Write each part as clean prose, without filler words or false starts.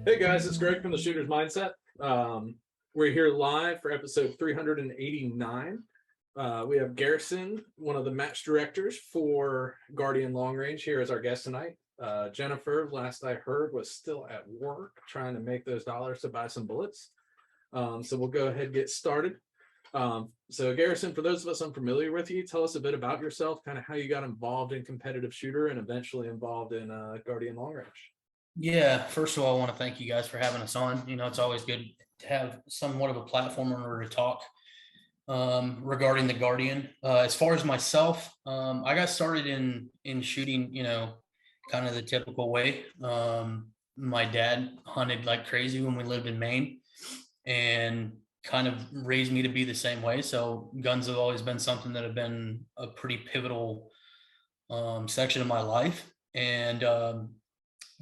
Hey guys, it's Greg from the Shooter's Mindset. We're here live for episode 389. We have Garrison, one of the match directors for Guardian Long Range, here as our guest tonight. Jennifer, last I heard, was still at work trying to make those dollars to buy some bullets. So we'll go ahead and get started. So Garrison, for those of us unfamiliar with you, tell us a bit about yourself, kind of how you got involved in competitive shooter and eventually involved in Guardian Long Range. Yeah, first of all, I want to thank you guys for having us on. It's always good to have somewhat of a platform in order to talk regarding the Guardian. As far as myself, I got started in shooting, kind of the typical way. My dad hunted like crazy when we lived in Maine and kind of raised me to be the same way. So guns have always been something that have been a pretty pivotal section of my life. And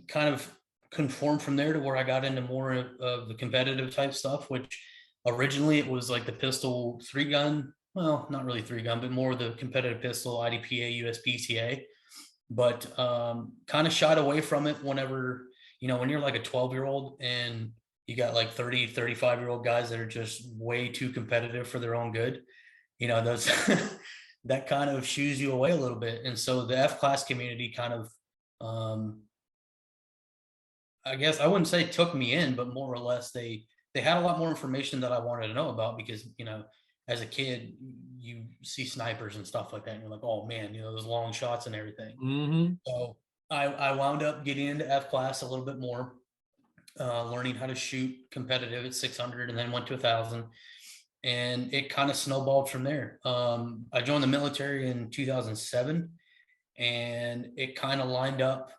kind of conformed from there to where I got into more of the competitive type stuff, which originally it was like the pistol 3-gun, well, not really 3-gun, but more the competitive pistol, IDPA, USPCA, but kind of shied away from it whenever, when you're like a 12-year-old and you got like 30, 35-year-old guys that are just way too competitive for their own good, those that kind of shoos you away a little bit. And so the F-class community kind of, I guess I wouldn't say took me in, but more or less they had a lot more information that I wanted to know about because, as a kid, you see snipers and stuff like that. And you're like, oh man, those long shots and everything. Mm-hmm. So I wound up getting into F class a little bit more, learning how to shoot competitive at 600 and then went to 1,000. And it kind of snowballed from there. I joined the military in 2007 and it kind of lined up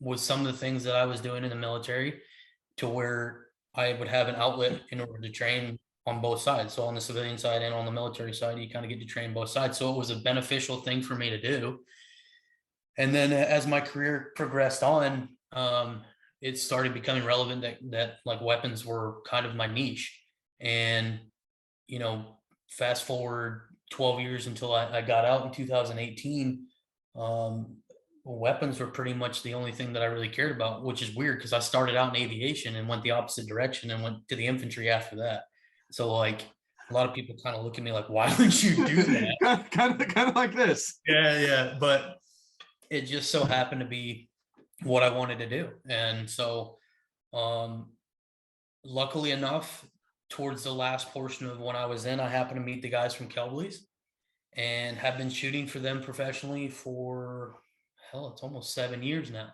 with some of the things that I was doing in the military to where I would have an outlet in order to train on both sides. So on the civilian side and on the military side, you kind of get to train both sides. So it was a beneficial thing for me to do. And then as my career progressed on, it started becoming relevant that like weapons were kind of my niche. And, fast forward 12 years until I got out in 2018, weapons were pretty much the only thing that I really cared about, which is weird because I started out in aviation and went the opposite direction and went to the infantry after that. So like a lot of people kind of look at me like, why would you do that? kind of like this. Yeah. But it just so happened to be what I wanted to do. And so luckily enough, towards the last portion of when I was in, I happened to meet the guys from Kelbley's and have been shooting for them professionally for it's almost 7 years now.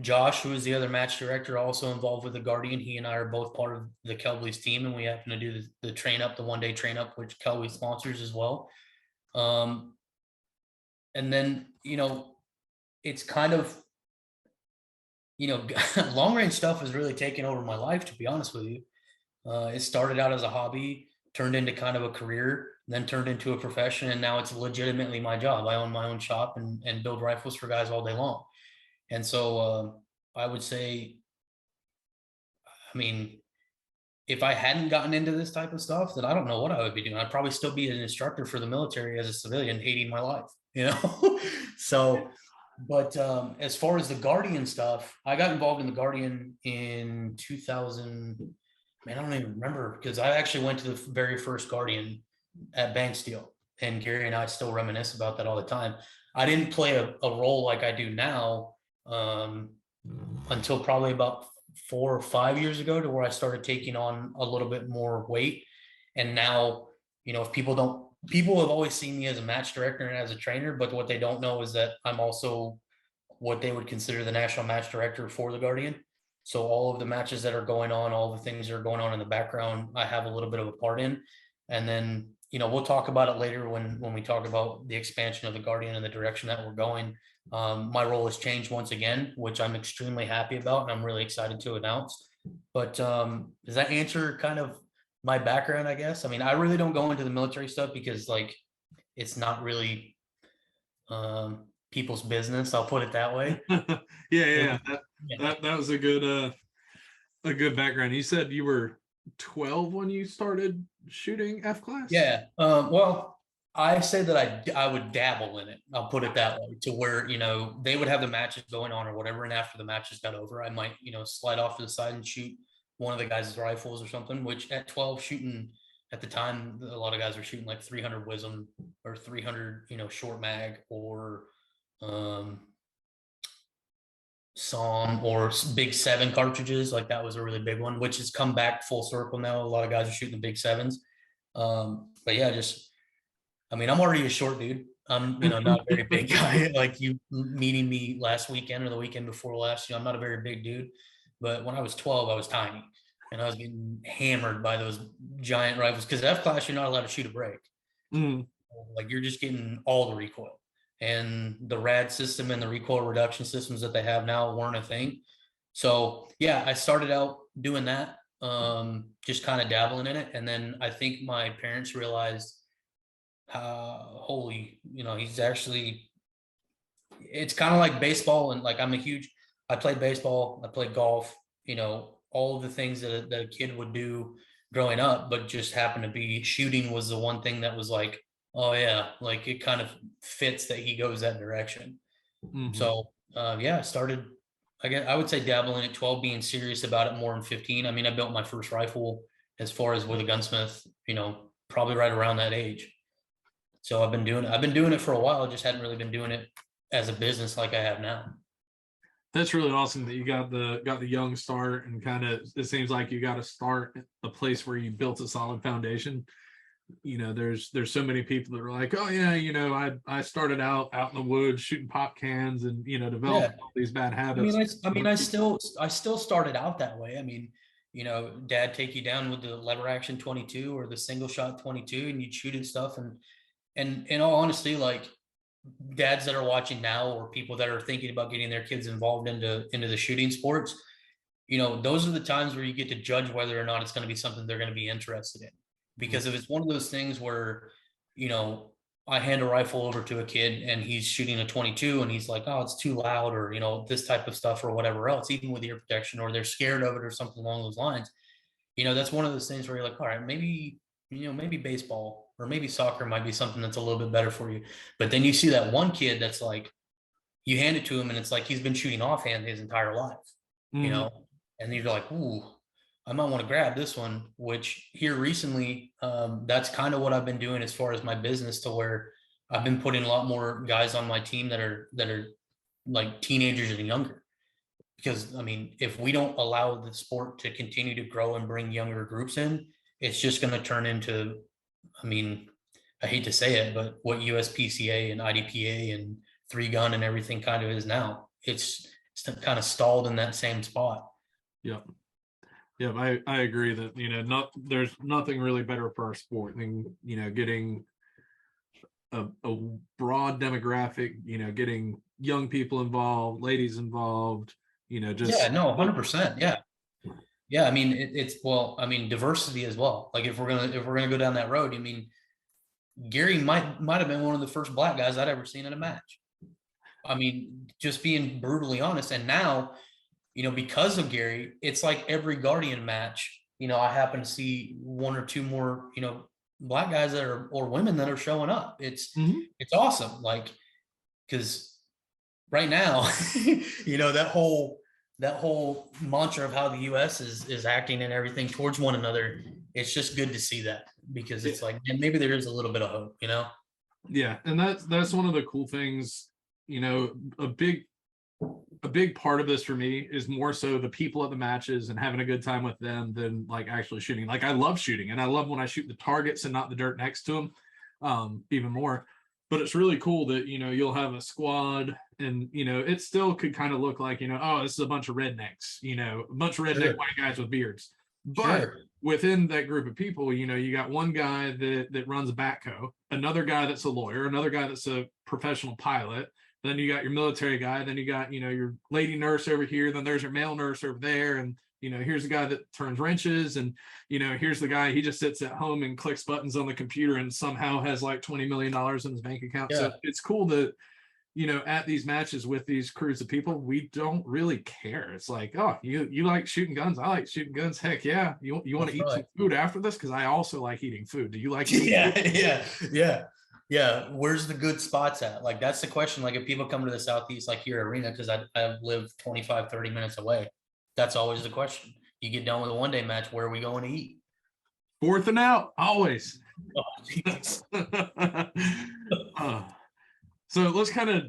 Josh, who is the other match director, also involved with the Guardian. He and I are both part of the Kelbley's team, and we happen to do the train up, the one-day train up, which Kelbley sponsors as well. And then, it's kind of, long range stuff has really taken over my life, to be honest with you. It started out as a hobby, turned into kind of a career, then turned into a profession, and now it's legitimately my job. I own my own shop and build rifles for guys all day long. And so I would say, if I hadn't gotten into this type of stuff, then I don't know what I would be doing. I'd probably still be an instructor for the military as a civilian, hating my life, So, but as far as the Guardian stuff, I got involved in the Guardian in 2000. Man, I don't even remember because I actually went to the very first Guardian at Bank Steel, and Gary and I still reminisce about that all the time. I didn't play a role like I do now until probably about 4 or 5 years ago, to where I started taking on a little bit more weight. And now, if people have always seen me as a match director and as a trainer, but what they don't know is that I'm also what they would consider the national match director for the Guardian. So all of the matches that are going on, all the things that are going on in the background, I have a little bit of a part in. And then, we'll talk about it later when we talk about the expansion of the Guardian and the direction that we're going. My role has changed once again, which I'm extremely happy about, and I'm really excited to announce. But does that answer kind of my background, I guess? I really don't go into the military stuff because it's not really people's business. I'll put it that way. Yeah. That was a good background. You said you were 12 when you started shooting F class? Yeah. Well, I say that I would dabble in it. I'll put it that way, to where, they would have the matches going on or whatever. And after the matches got over, I might, slide off to the side and shoot one of the guys' rifles or something, which at 12 shooting at the time, a lot of guys were shooting like 300 Wisdom or 300, short mag, or Psalm, or big 7 cartridges. Like that was a really big one, which has come back full circle now. A lot of guys are shooting the big 7s. But yeah, I'm already a short dude. I'm, not a very big guy. Like you meeting me last weekend or the weekend before last, I'm not a very big dude. But when I was 12, I was tiny, and I was getting hammered by those giant rifles, because F class, you're not allowed to shoot a break. Like you're just getting all the recoil, and the rad system and the recoil reduction systems that they have now weren't a thing. So yeah, I started out doing that, just kind of dabbling in it. And then I think my parents realized, he's actually, it's kind of like baseball. And like, I played baseball, I played golf, all of the things that a kid would do growing up, but just happened to be shooting was the one thing that was like, oh yeah, like it kind of fits that he goes that direction. So yeah, I started, I would say dabbling at 12, being serious about it more in 15. I mean, I built my first rifle as far as with a gunsmith, probably right around that age. So I've been doing it for a while. I just hadn't really been doing it as a business like I have now. That's really awesome that you got the young start, and kind of, it seems like you got to start a place where you built a solid foundation. There's so many people that are like, oh yeah, I started out in the woods shooting pop cans and developed all these bad habits. I still started out that way. I mean, dad take you down with the lever action 22 or the single shot 22, and you'd shoot at stuff. And in all honesty, like dads that are watching now, or people that are thinking about getting their kids involved into the shooting sports, those are the times where you get to judge whether or not it's going to be something they're going to be interested in. Because if it's one of those things where, I hand a rifle over to a kid and he's shooting a 22 and he's like, oh, it's too loud, or, this type of stuff or whatever else, even with ear protection, or they're scared of it or something along those lines, that's one of those things where you're like, all right, maybe, maybe baseball or maybe soccer might be something that's a little bit better for you. But then you see that one kid that's like, you hand it to him and it's like he's been shooting offhand his entire life, and you're like, ooh, I might want to grab this one. Which here recently, that's kind of what I've been doing as far as my business, to where I've been putting a lot more guys on my team that are like teenagers and younger. Because I mean, if we don't allow the sport to continue to grow and bring younger groups in, it's just going to turn into, I mean, I hate to say it, but what USPCA and IDPA and 3-gun and everything kind of is now. It's kind of stalled in that same spot. Yeah. Yeah, I agree that, there's nothing really better for our sport than, getting a broad demographic, getting young people involved, ladies involved, just. Yeah, no, 100%. Yeah. Yeah. I mean, diversity as well. Like if we're going to go down that road, I mean, Gary might have been one of the first black guys I'd ever seen in a match. I mean, just being brutally honest. And now, because of Gary, it's like every Guardian match, I happen to see one or two more, black guys that are, or women that are showing up. It's awesome. Like, because right now, that whole mantra of how the US is acting and everything towards one another, it's just good to see that, because it's like, and maybe there is a little bit of hope, Yeah. And that's one of the cool things, a big part of this for me is more so the people at the matches and having a good time with them than like actually shooting. Like I love shooting, and I love when I shoot the targets and not the dirt next to them, even more. But it's really cool that, you'll have a squad and, it still could kind of look like, oh, this is a bunch of rednecks, a bunch of redneck white guys with beards. But within that group of people, you got one guy that runs a backhoe, another guy that's a lawyer, another guy that's a professional pilot. Then you got your military guy. Then you got, your lady nurse over here. Then there's your male nurse over there. And, here's the guy that turns wrenches. And, here's the guy, he just sits at home and clicks buttons on the computer and somehow has like $20 million in his bank account. Yeah. So it's cool that, at these matches with these crews of people, we don't really care. It's like, oh, you like shooting guns. I like shooting guns. Heck yeah. You want to eat some food after this? Because I also like eating food. Do you like eating food? Yeah. Yeah, where's the good spots at? Like, that's the question. Like, if people come to the Southeast, like here arena, because I live 25, 30 minutes away, that's always the question. You get done with a one-day match, where are we going to eat? Fourth and out, always. Oh, Jesus. Uh, so let's kind of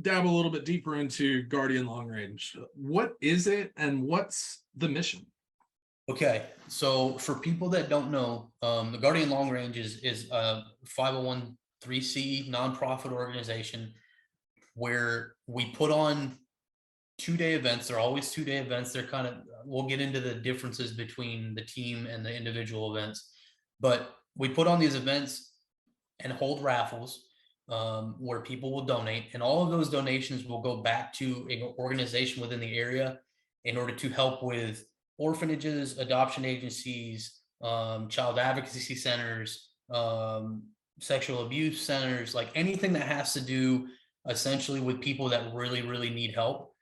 dabble a little bit deeper into Guardian Long Range. What is it and what's the mission? Okay, so for people that don't know, the Guardian Long Range is a 501(c) nonprofit organization where we put on 2-day events. They're always 2-day events. They're kind of, we'll get into the differences between the team and the individual events, but we put on these events and hold raffles where people will donate, and all of those donations will go back to an organization within the area in order to help with orphanages, adoption agencies, child advocacy centers, sexual abuse centers, like anything that has to do essentially with people that really, really need help,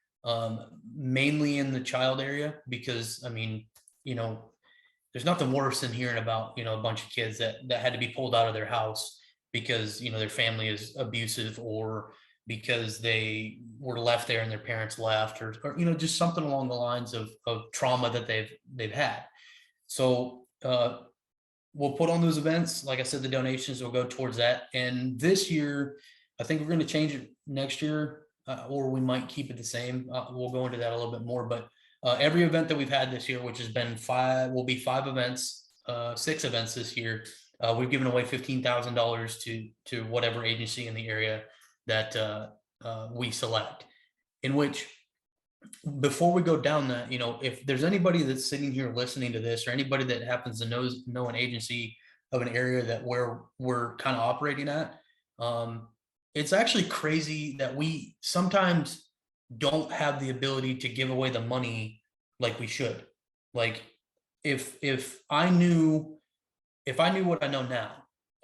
mainly in the child area, because I mean, you know, there's nothing worse than hearing about, you know, a bunch of kids that had to be pulled out of their house because, you know, their family is abusive, or because they were left there and their parents left, or you know, just something along the lines of trauma that they've had. So we'll put on those events. Like I said, the donations will go towards that. And this year, I think we're going to change it next year, or we might keep it the same. We'll go into that a little bit more, but every event that we've had this year, which has been 5, will be 5 events, 6 events this year. We've given away $15,000 to whatever agency in the area that we select. In which, before we go down that, you know, if there's anybody that's sitting here listening to this, or anybody that happens to know an agency of an area that where we're kind of operating at, it's actually crazy that we sometimes don't have the ability to give away the money like we should. Like, if I knew what I know now,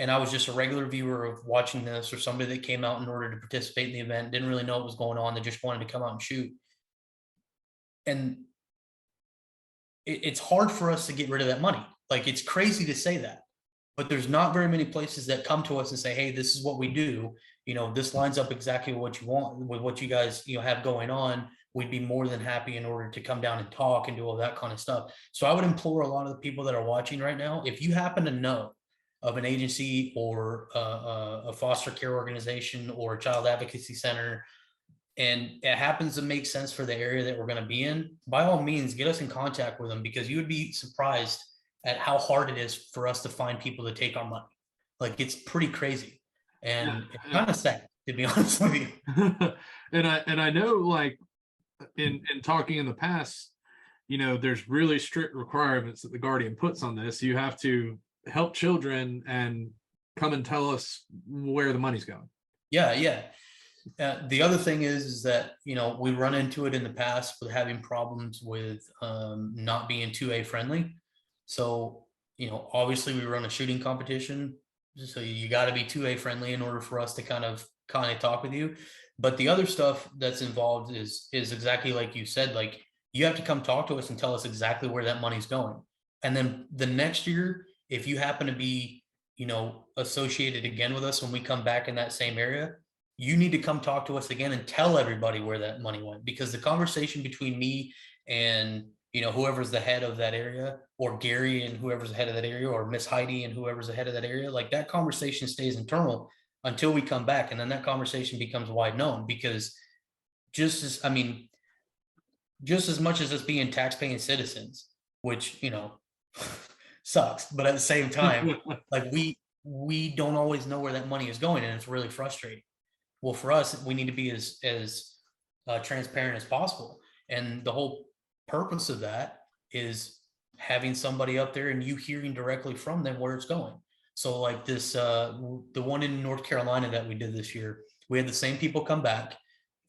and I was just a regular viewer of watching this, or somebody that came out in order to participate in the event, didn't really know what was going on, they just wanted to come out and shoot, and it's hard for us to get rid of that money. Like, it's crazy to say that, but there's not very many places that come to us and say, hey, this is what we do. You know, this lines up exactly what you want with what you guys, you know, have going on. We'd be more than happy in order to come down and talk and do all that kind of stuff. So I would implore a lot of the people that are watching right now, if you happen to know of an agency, or a foster care organization, or a child advocacy center, and it happens to make sense for the area that we're going to be in, by all means, get us in contact with them, because you would be surprised at how hard it is for us to find people to take our money. Like, it's pretty crazy, and it's kind of sad, to be honest with you. And I know, like, in talking in the past, you know, there's really strict requirements that the Guardian puts on this. You have to help children and come and tell us where the money's going. Yeah. The other thing is that, you know, we run into it in the past with having problems with not being 2A friendly. So, you know, obviously we run a shooting competition, so you got to be 2A friendly in order for us to kind of talk with you. But the other stuff that's involved is exactly like you said. Like, you have to come talk to us and tell us exactly where that money's going. And then the next year, if you happen to be, you know, associated again with us when we come back in that same area, you need to come talk to us again and tell everybody where that money went, because the conversation between me and, you know, whoever's the head of that area, or Gary and whoever's the head of that area, or Miss Heidi and whoever's the head of that area, like, that conversation stays internal until we come back, and then that conversation becomes wide known. Because just as much as us being tax-paying citizens, which, you know, sucks, but at the same time, like, we don't always know where that money is going, and it's really frustrating. Well, for us, we need to be as transparent as possible, and the whole purpose of that is having somebody up there and you hearing directly from them where it's going. So, like this, the one in North Carolina that we did this year, we had the same people come back,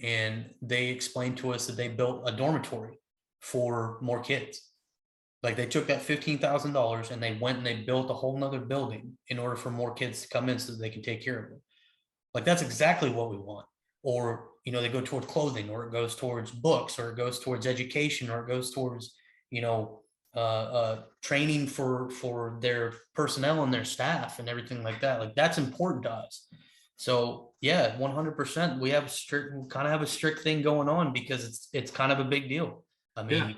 and they explained to us that they built a dormitory for more kids. Like, they took that $15,000 and they went and they built a whole nother building in order for more kids to come in so that they can take care of them. Like, that's exactly what we want. Or, you know, they go towards clothing, or it goes towards books, or it goes towards education, or it goes towards, you know, training for their personnel and their staff and everything like that. Like that's important to us. So yeah, 100%. We have kind of have a strict thing going on because it's kind of a big deal. I mean,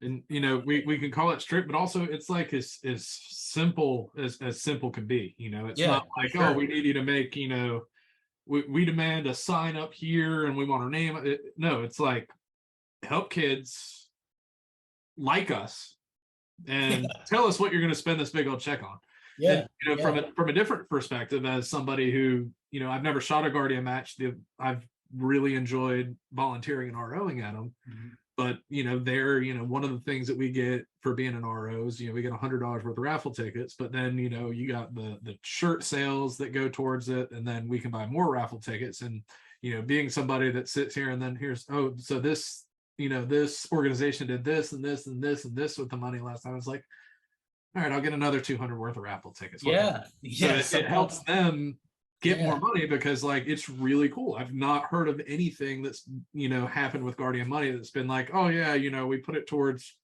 and we can call it strict, but also it's like as simple as simple can be. It's yeah, not like, sure. oh, we need you to make, we demand a sign up here and we want our name. No, it's like, help kids like us and tell us what you're going to spend this big old check on. Yeah. And from a different perspective, as somebody who, I've never shot a Guardian match, I've really enjoyed volunteering and ROing at them. Mm-hmm. But one of the things that we get for being an RO is, we get $100 worth of raffle tickets, but then you got the shirt sales that go towards it, and then we can buy more raffle tickets. And being somebody that sits here and then here's, oh, so this this organization did this and this and this and this with the money last time. I was like, all right, I'll get another 200 worth of raffle tickets. Yeah, so it helps them get more money, because like it's really cool. I've not heard of anything that's happened with Guardian money that's been like, oh yeah, we put it towards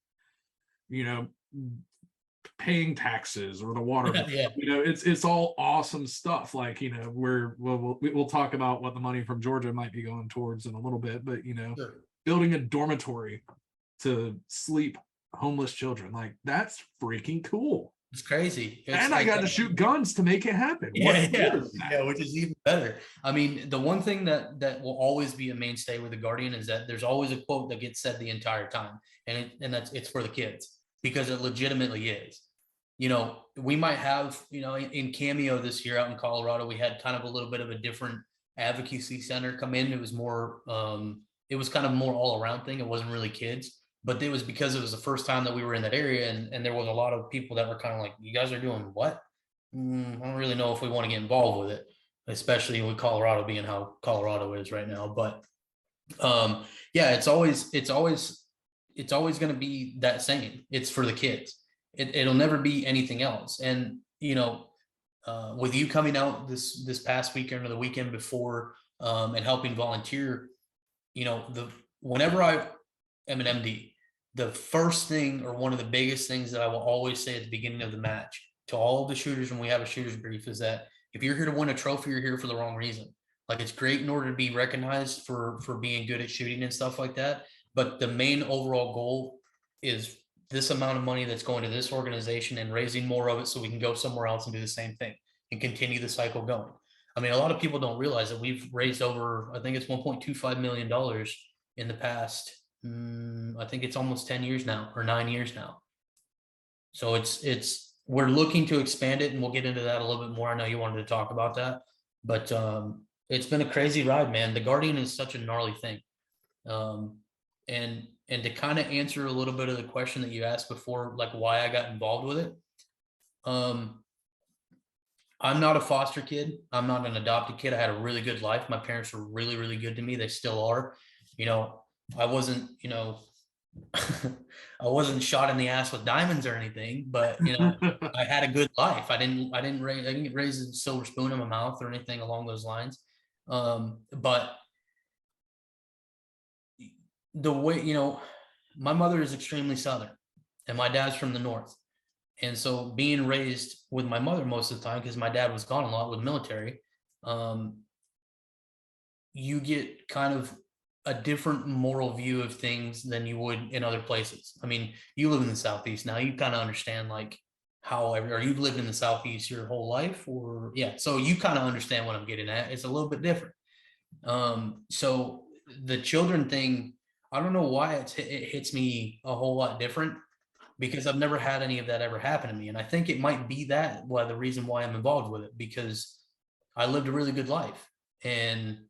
paying taxes or the water bill. Yeah. It's all awesome stuff. Like we'll talk about what the money from Georgia might be going towards in a little bit, but Sure. building a dormitory to sleep homeless children, like that's freaking cool. It's crazy. And I got to shoot guns to make it happen. Yeah, which is even better. I mean, the one thing that will always be a mainstay with the Guardian is that there's always a quote that gets said the entire time, and it's for the kids, because it legitimately is. We might have, in Cameo this year out in Colorado, we had kind of a little bit of a different advocacy center come in. It was more, it was kind of more all around thing. It wasn't really kids. But it was because it was the first time that we were in that area, and there was a lot of people that were kind of like, you guys are doing what? I don't really know if we want to get involved with it, especially with Colorado being how Colorado is right now. But yeah, it's always going to be that same. It's for the kids. It'll never be anything else. And with you coming out this past weekend or the weekend before, and helping volunteer, whenever I am an MD, the first thing, or one of the biggest things that I will always say at the beginning of the match to all of the shooters when we have a shooter's brief is that if you're here to win a trophy, you're here for the wrong reason. Like, it's great in order to be recognized for being good at shooting and stuff like that, but the main overall goal is this amount of money that's going to this organization and raising more of it so we can go somewhere else and do the same thing and continue the cycle going. I mean, a lot of people don't realize that we've raised over, I think it's $1.25 million in the past, I think it's almost 10 years now, or 9 years now. So we're looking to expand it, and we'll get into that a little bit more. I know you wanted to talk about that, but it's been a crazy ride, man. The Guardian is such a gnarly thing. And to kind of answer a little bit of the question that you asked before, like why I got involved with it. I'm not a foster kid. I'm not an adopted kid. I had a really good life. My parents were really, really good to me. They still are. I wasn't, I wasn't shot in the ass with diamonds or anything, but I had a good life. I didn't raise a silver spoon in my mouth or anything along those lines. But the way, my mother is extremely Southern and my dad's from the North. And so being raised with my mother most of the time, because my dad was gone a lot with the military, you get kind of a different moral view of things than you would in other places. I mean, you live in the Southeast now, you kind of understand like how, or you've lived in the Southeast your whole life, or yeah. So you kind of understand what I'm getting at. It's a little bit different. So the children thing, I don't know why it hits me a whole lot different, because I've never had any of that ever happen to me. And I think it might be the reason why I'm involved with it, because I lived a really good life and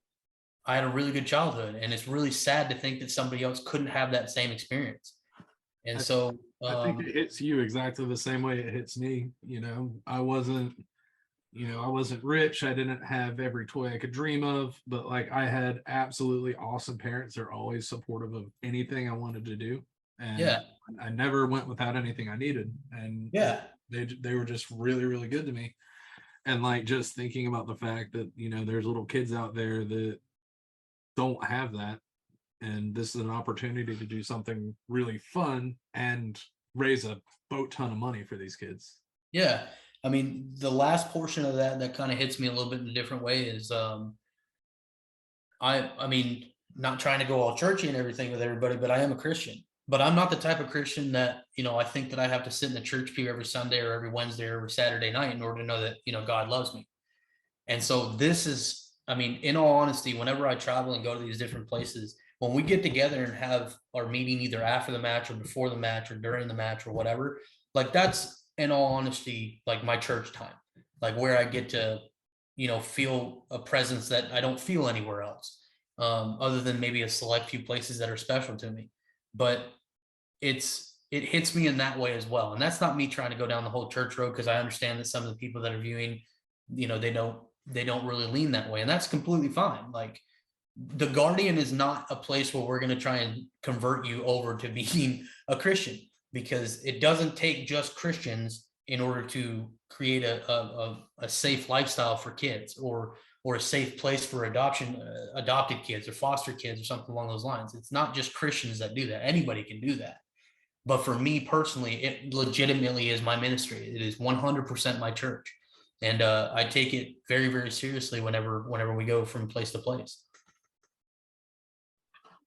I had a really good childhood, and it's really sad to think that somebody else couldn't have that same experience. And so I think it hits you exactly the same way it hits me. I wasn't rich. I didn't have every toy I could dream of, but like I had absolutely awesome parents. They're always supportive of anything I wanted to do. And yeah, I never went without anything I needed. And yeah, they were just really, really good to me. And like, just thinking about the fact that, there's little kids out there that don't have that, and this is an opportunity to do something really fun and raise a boat ton of money for these kids. Yeah. I mean, the last portion of that kind of hits me a little bit in a different way is, I mean, not trying to go all churchy and everything with everybody, but I am a Christian. But I'm not the type of Christian that, I think that I have to sit in the church pew every Sunday or every Wednesday or every Saturday night in order to know that, God loves me. And so this is, I mean, in all honesty, whenever I travel and go to these different places, when we get together and have our meeting either after the match or before the match or during the match or whatever, like that's in all honesty, like my church time, like where I get to, feel a presence that I don't feel anywhere else, other than maybe a select few places that are special to me. But it hits me in that way as well. And that's not me trying to go down the whole church road, because I understand that some of the people that are viewing, they don't really lean that way. And that's completely fine. Like, the Guardian is not a place where we're going to try and convert you over to being a Christian, because it doesn't take just Christians in order to create a safe lifestyle for kids, or a safe place for adopted kids or foster kids or something along those lines. It's not just Christians that do that. Anybody can do that. But for me personally, it legitimately is my ministry. It is 100% my church. And I take it very, very seriously whenever we go from place to place.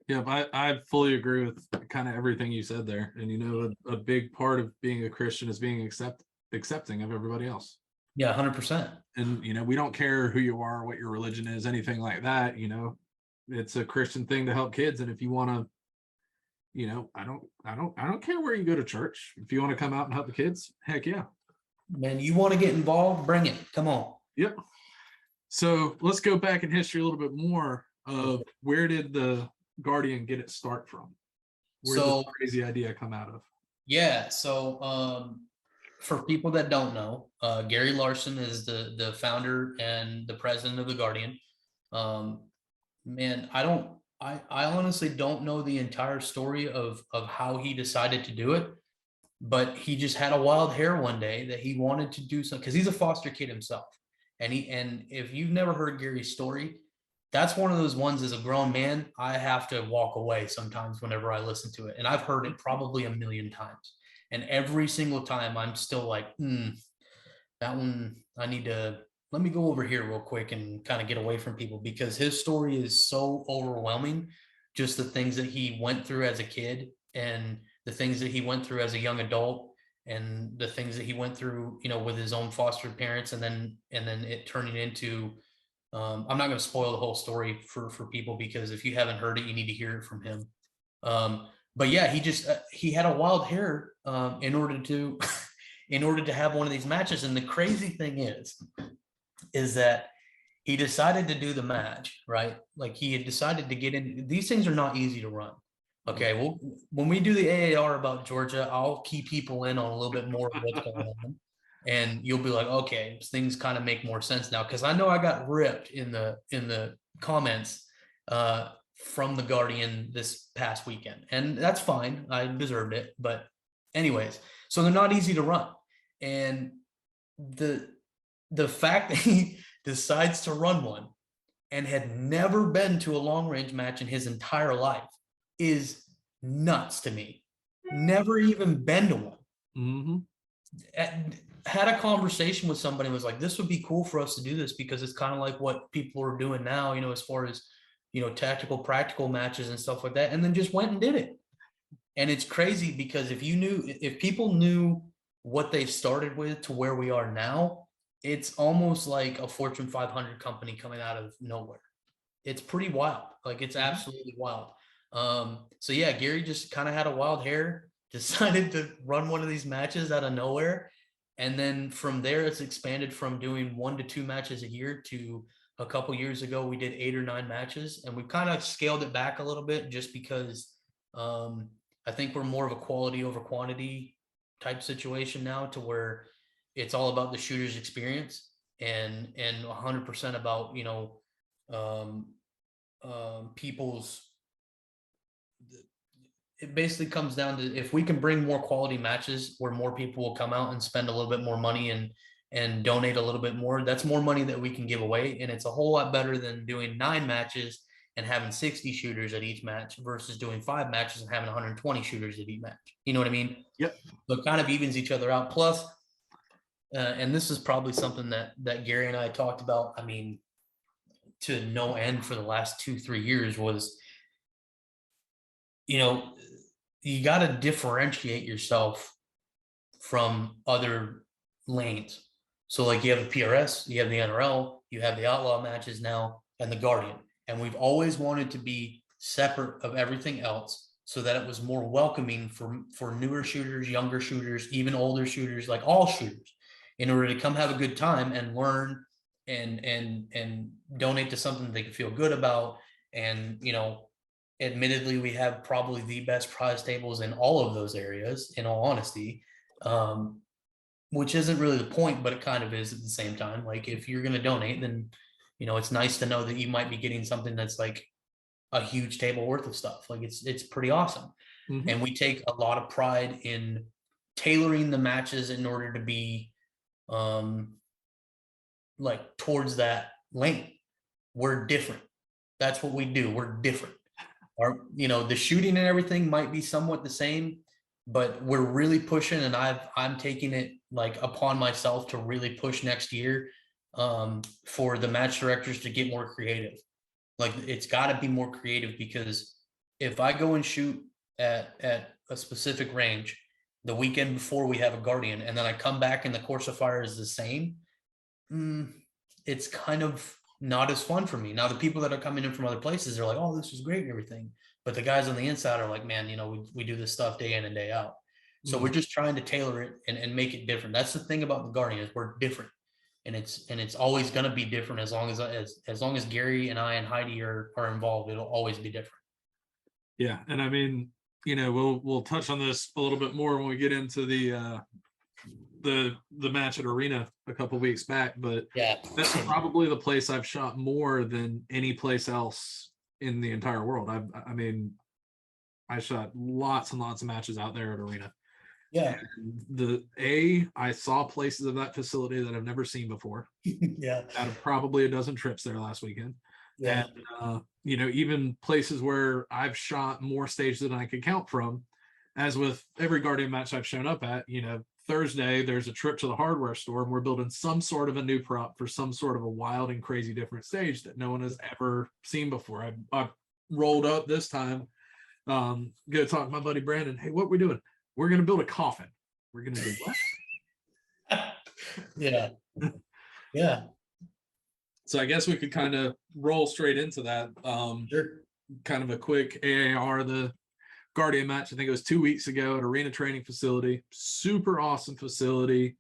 Yeah, I fully agree with kind of everything you said there. And a big part of being a Christian is being accepting of everybody else. Yeah, 100%. And we don't care who you are, what your religion is, anything like that. It's a Christian thing to help kids. And if you want to, I don't care where you go to church. If you want to come out and help the kids, heck yeah. Man, you want to get involved, bring it. Come on. Yep. So let's go back in history a little bit more of where did the Guardian get its start from? Where did this crazy idea come out of? Yeah. So for people that don't know, Gary Larson is the founder and the president of the Guardian. Man, I honestly don't know the entire story of how he decided to do it, but he just had a wild hair one day that he wanted to do something, because he's a foster kid himself. And if you've never heard Gary's story, that's one of those ones, as a grown man, I have to walk away sometimes whenever I listen to it. And I've heard it probably a million times. And every single time I'm still like, that one, let me go over here real quick and kind of get away from people, because his story is so overwhelming. Just the things that he went through as a kid, and the things that he went through as a young adult, and the things that he went through, with his own foster parents, and then it turning into, I'm not going to spoil the whole story for people, because if you haven't heard it, you need to hear it from him. But yeah, he had a wild hair in order to have one of these matches. And the crazy thing is that he decided to do the match, right? Like, he had decided to get in. These things are not easy to run. Okay, well, when we do the AAR about Georgia, I'll key people in on a little bit more of what's going on. And you'll be like, okay, things kind of make more sense now. Because I know I got ripped in the comments from the Guardian this past weekend. And that's fine. I deserved it. But anyways, so they're not easy to run. And the fact that he decides to run one and had never been to a long range match in his entire life is nuts to me. Never even been to one. Mm-hmm. Had a conversation with somebody, was like, this would be cool for us to do this, because it's kind of like what people are doing now, as far as, tactical, practical matches and stuff like that. And then just went and did it. And it's crazy, because if people knew what they've started with to where we are now, it's almost like a Fortune 500 company coming out of nowhere. It's pretty wild. Like, it's absolutely wild. So yeah, Gary just kind of had a wild hair, decided to run one of these matches out of nowhere. And then from there, it's expanded from doing 1 to 2 matches a year to, a couple years ago, we did 8 or 9 matches, and we've kind of scaled it back a little bit, just because I think we're more of a quality over quantity type situation now, to where it's all about the shooter's experience and 100% about, people's. It basically comes down to, if we can bring more quality matches where more people will come out and spend a little bit more money and donate a little bit more, that's more money that we can give away. And it's a whole lot better than doing 9 matches and having 60 shooters at each match versus doing 5 matches and having 120 shooters at each match. You know what I mean? Yep. So it kind of evens each other out. Plus, and this is probably something that Gary and I talked about, I mean, to no end for the last 2-3 years was, you know, you got to differentiate yourself from other lanes. So like you have the PRS, you have the NRL, you have the outlaw matches now, and the Guardian. And we've always wanted to be separate of everything else so that it was more welcoming for newer shooters, younger shooters, even older shooters, like all shooters, in order to come have a good time and learn and donate to something they can feel good about. And, you know, admittedly, we have probably the best prize tables in all of those areas, in all honesty, which isn't really the point, but it kind of is at the same time. Like if you're going to donate, then, you know, it's nice to know that you might be getting something that's like a huge table worth of stuff. Like it's pretty awesome. Mhm. And we take a lot of pride in tailoring the matches in order to be like towards that lane. We're different. That's what we do. We're different. Our, you know, the shooting and everything might be somewhat the same, but we're really pushing, and I'm taking it like upon myself to really push next year for the match directors to get more creative. Like it's got to be more creative, because if I go and shoot at a specific range the weekend before we have a Guardian, and then I come back and the course of fire is the same, it's kind of not as fun for me. Now, the people that are coming in from other places are like, oh, this is great and everything. But the guys on the inside are like, man, you know, we do this stuff day in and day out. So we're just trying to tailor it and make it different. That's the thing about the Guardian, is we're different. And it's always going to be different as long as Gary and I and Heidi are involved. It'll always be different. Yeah, and I mean, you know, we'll touch on this a little bit more when we get into the match at Arena a couple weeks back, but yeah, that's probably the place I've shot more than any place else in the entire world. I mean, I shot lots and lots of matches out there at Arena. Yeah. And I saw places of that facility that I've never seen before. Yeah. Out of probably a dozen trips there last weekend. Yeah. And you know, even places where I've shot more stages than I could count from, as with every Guardian match I've shown up at, you know, Thursday there's a trip to the hardware store and we're building some sort of a new prop for some sort of a wild and crazy different stage that no one has ever seen before. I rolled up this time, go talk to my buddy Brandon. Hey, what we're doing? We're gonna build a coffin. We're gonna do what? Yeah. Yeah. So I guess we could kind of roll straight into that. Sure. Kind of a quick AAR, the Guardian match. I think it was 2 weeks ago at Arena Training Facility. Super awesome facility.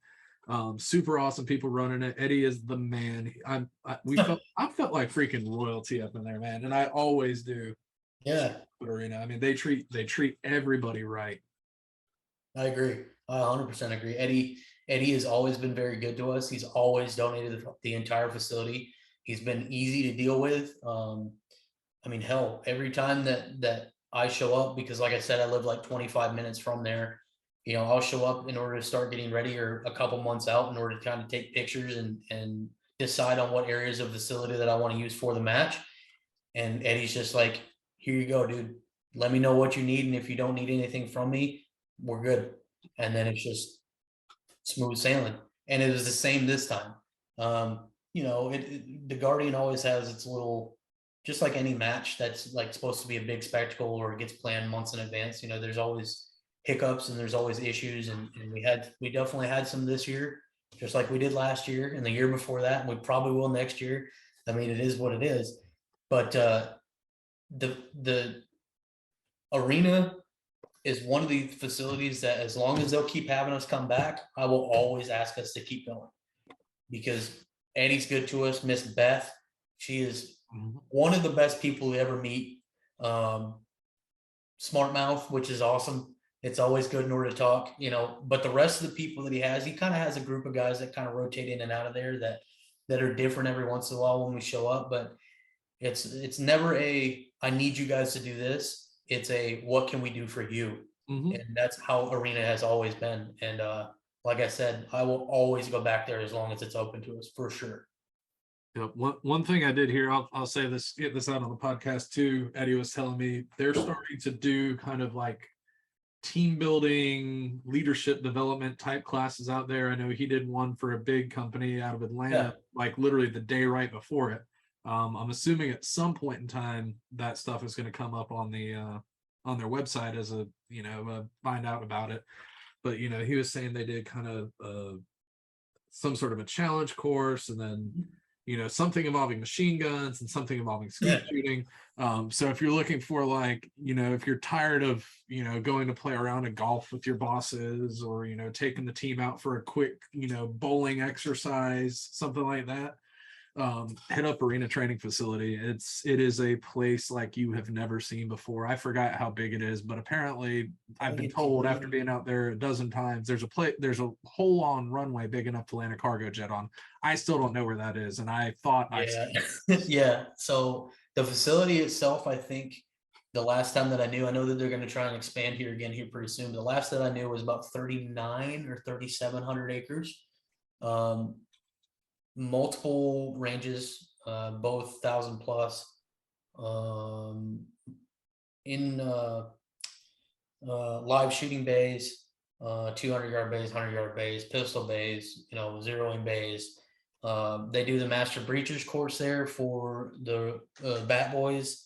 Super awesome people running it. Eddie is the man. I felt like freaking royalty up in there, man, and I always do. Yeah. At Arena, I mean, they treat everybody right. I agree. I 100% agree. Eddie has always been very good to us. He's always donated the entire facility. He's been easy to deal with. I mean, hell, every time that I show up, because like I said, I live like 25 minutes from there, you know, I'll show up in order to start getting ready, or a couple months out, in order to kind of take pictures and decide on what areas of facility that I want to use for the match. And Eddie's just like, here you go, dude. Let me know what you need. And if you don't need anything from me, we're good. And then it's just smooth sailing. And it was the same this time. You know, the Guardian always has its little, just like any match that's like supposed to be a big spectacle or it gets planned months in advance. You know, there's always hiccups and there's always issues. And we definitely had some this year, just like we did last year and the year before that. And we probably will next year. I mean, it is what it is. But the Arena is one of the facilities that, as long as they'll keep having us come back, I will always ask us to keep going, because Eddie's good to us. Miss Beth, she is one of the best people we ever meet. Smart mouth, which is awesome. It's always good in order to talk, you know, but the rest of the people that he kind of has a group of guys that kind of rotate in and out of there that are different every once in a while when we show up. But it's never I need you guys to do this. It's what can we do for you? And that's how Arena has always been. And like I said, I will always go back there as long as it's open to us, for sure. Yep. One thing I did hear, I'll say this, get this out on the podcast too. Eddie was telling me they're starting to do kind of like team building, leadership development type classes out there. I know he did one for a big company out of Atlanta, like literally the day right before it. I'm assuming at some point in time that stuff is going to come up on their website as a, find out about it. But he was saying they did kind of some sort of a challenge course, and then something involving machine guns and something involving skeet shooting. So if you're looking for like, if you're tired of, going to play around a golf with your bosses, or, taking the team out for a quick, bowling exercise, something like that, head up Arena Training Facility. It is a place like you have never seen before. I forgot how big it is, but apparently I've been told after being out there a dozen times, there's a hole on runway big enough to land a cargo jet on. I still don't know where that is, and I thought yeah. So the facility itself, I think the last time that I know that they're going to try and expand here pretty soon. The last that I knew was about 39 or 3,700 acres. Multiple ranges, both 1,000 plus, in live shooting bays, 200-yard bays, 100-yard bays, pistol bays, zeroing bays. They do the master breachers course there for the bat boys.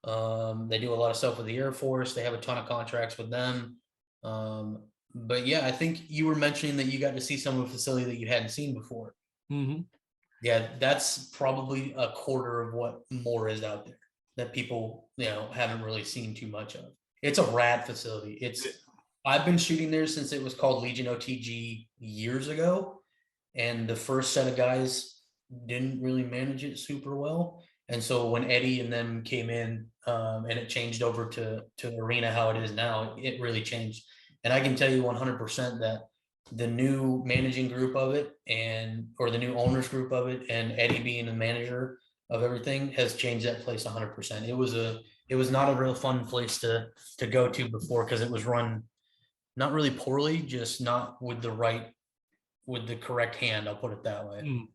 They do a lot of stuff with the Air Force. They have a ton of contracts with them. But yeah, I think you were mentioning that you got to see some of the facility that you hadn't seen before. Mm-hmm. Yeah, that's probably a quarter of what more is out there that people, haven't really seen too much of. It's a rad facility. I've been shooting there since it was called Legion OTG years ago. And the first set of guys didn't really manage it super well. And so when Eddie and them came in, and it changed over to Arena, how it is now, it really changed. And I can tell you 100% that the new managing group of it, or the new owners group of it, and Eddie being the manager of everything, has changed that place 100%. It was not a real fun place to go to before, because it was run not really poorly, just not with the correct hand. I'll put it that way.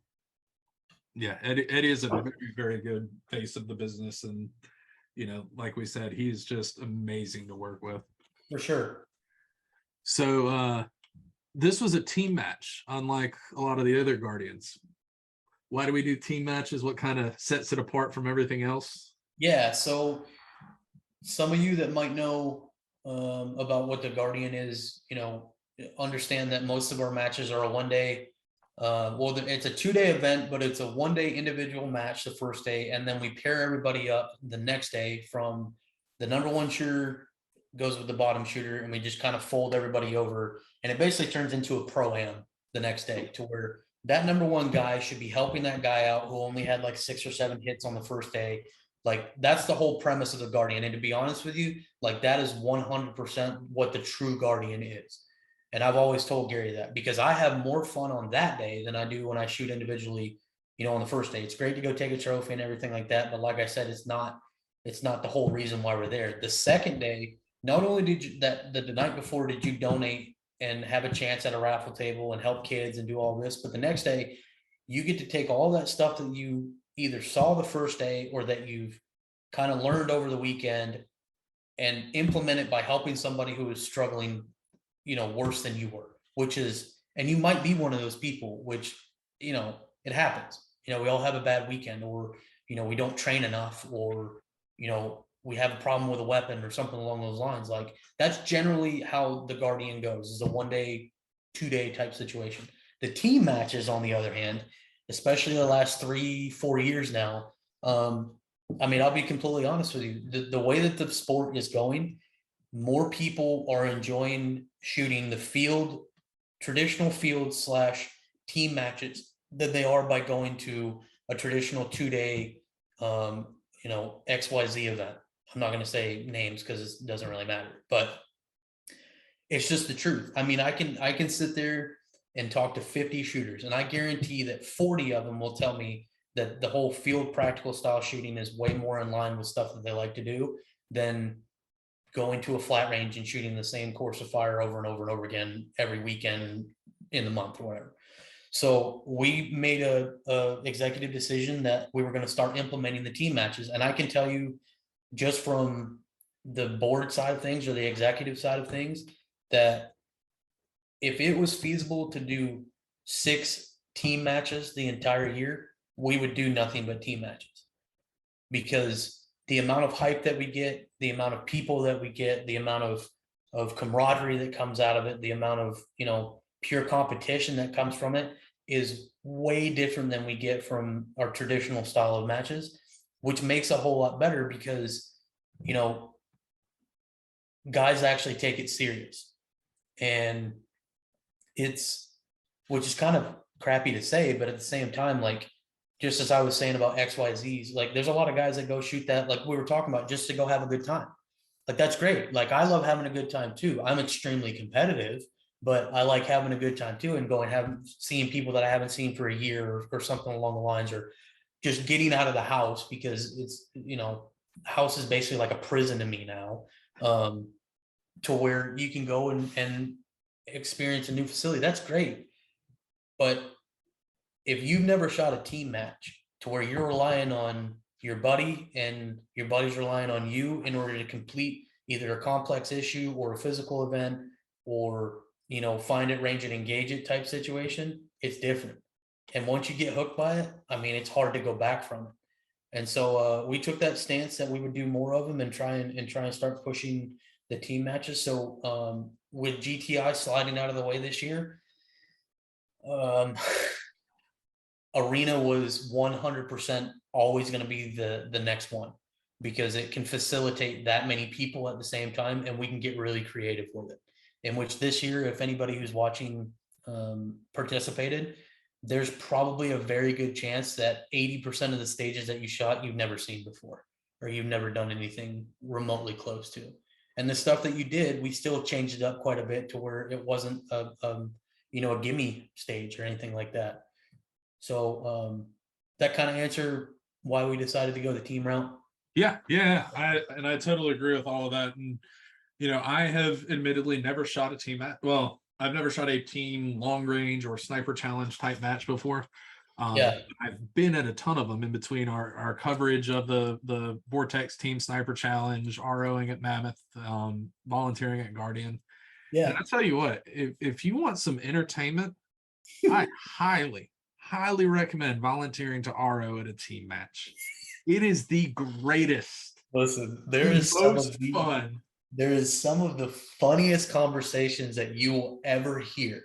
Yeah, Eddie is a very, very good face of the business, and like we said, he's just amazing to work with. For sure. So this was a team match, unlike a lot of the other Guardians. Why do we do team matches? What kind of sets it apart from everything else? Yeah, so some of you that might know about what the Guardian is, understand that most of our matches are a one-day. It's a two-day event, but it's a one-day individual match the first day, and then we pair everybody up the next day. From the number one shooter goes with the bottom shooter, and we just kind of fold everybody over, and it basically turns into a pro-am the next day, to where that number one guy should be helping that guy out who only had like 6 or 7 hits on the first day. Like, that's the whole premise of the Guardian. And to be honest with you, like, that is 100% what the true Guardian is. And I've always told Gary that, because I have more fun on that day than I do when I shoot individually, on the first day. It's great to go take a trophy and everything like that, but like I said, it's not the whole reason why we're there. The second day, not only did you the night before did you donate and have a chance at a raffle table and help kids and do all this, but the next day you get to take all that stuff that you either saw the first day or that you've kind of learned over the weekend and implement it by helping somebody who is struggling, worse than you were, and you might be one of those people, which, it happens. We all have a bad weekend, or, we don't train enough, or, we have a problem with a weapon or something along those lines. Like, that's generally how the Guardian goes, is a 1 day, 2 day type situation. The team matches, on the other hand, especially the last 3-4 years now, I'll be completely honest with you. The way that the sport is going, more people are enjoying shooting the traditional field / team matches than they are by going to a traditional 2-day, XYZ event. I'm not going to say names because it doesn't really matter, but it's just the truth. I can sit there and talk to 50 shooters, and I guarantee that 40 of them will tell me that the whole field practical style shooting is way more in line with stuff that they like to do than going to a flat range and shooting the same course of fire over and over and over again every weekend in the month or whatever. So we made a executive decision that we were going to start implementing the team matches. And I can tell you just from the board side of things or the executive side of things, that if it was feasible to do 6 team matches the entire year, we would do nothing but team matches, because the amount of hype that we get, the amount of people that we get, the amount of camaraderie that comes out of it, the amount of, pure competition that comes from it is way different than we get from our traditional style of matches, which makes a whole lot better because, guys actually take it serious. And which is kind of crappy to say, but at the same time, like, just as I was saying about XYZs, like there's a lot of guys that go shoot that, like we were talking about, just to go have a good time. Like, that's great. Like, I love having a good time too. I'm extremely competitive, but I like having a good time too, and going seeing people that I haven't seen for a year or something along the lines, or just getting out of the house, because it's, house is basically like a prison to me now, to where you can go and experience a new facility. That's great. But if you've never shot a team match to where you're relying on your buddy and your buddy's relying on you in order to complete either a complex issue or a physical event, or, find it, range it, engage it type situation, it's different. And once you get hooked by it, I mean, it's hard to go back from it. And so we took that stance that we would do more of them and try and start pushing the team matches. So with GTI sliding out of the way this year, Arena was 100% always going to be the next one, because it can facilitate that many people at the same time, and we can get really creative with it. In which this year, if anybody who's watching participated, there's probably a very good chance that 80% of the stages that you shot you've never seen before, or you've never done anything remotely close to. And the stuff that you did, we still changed it up quite a bit to where it wasn't a gimme stage or anything like that. So that kind of answer why we decided to go the team route. Yeah. I totally agree with all of that. And I have admittedly never shot a team match. Well, I've never shot a team long range or sniper challenge type match before. Yeah. I've been at a ton of them in between our coverage of the Vortex Team Sniper Challenge, ROing at Mammoth, volunteering at Guardian. Yeah. And I tell you what, if you want some entertainment, I highly recommend volunteering to RO at a team match. It is the greatest. Listen, there is fun. There is some of the funniest conversations that you will ever hear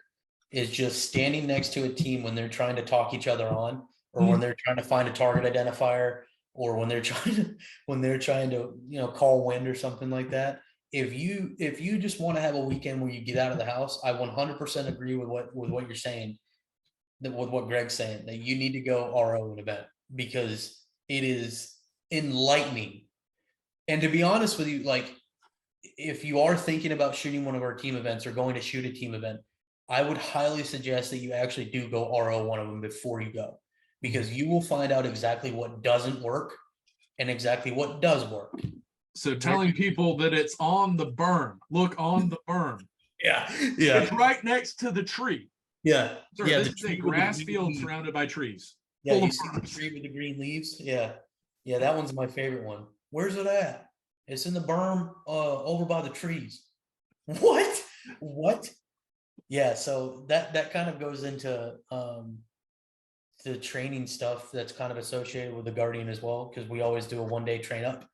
is just standing next to a team when they're trying to talk each other on, or when they're trying to find a target identifier, or when they're trying to call wind or something like that. If you just want to have a weekend where you get out of the house, I 100% agree with what you're saying, with what Greg's saying, that you need to go RO an event, because it is enlightening. And to be honest with you, like, if you are thinking about shooting one of our team events or going to shoot a team event, I would highly suggest that you actually do go RO one of them before you go, because you will find out exactly what doesn't work and exactly what does work. So telling people that it's on the berm, look on the berm. Yeah. It's right next to the tree. Yeah. Sir, this is a grass field surrounded by trees. Yeah, you see the tree with the green leaves? Yeah. Yeah, that one's my favorite one. Where's it at? It's in the berm over by the trees. What? Yeah, so that kind of goes into the training stuff that's kind of associated with the Guardian as well, because we always do a 1-day train up.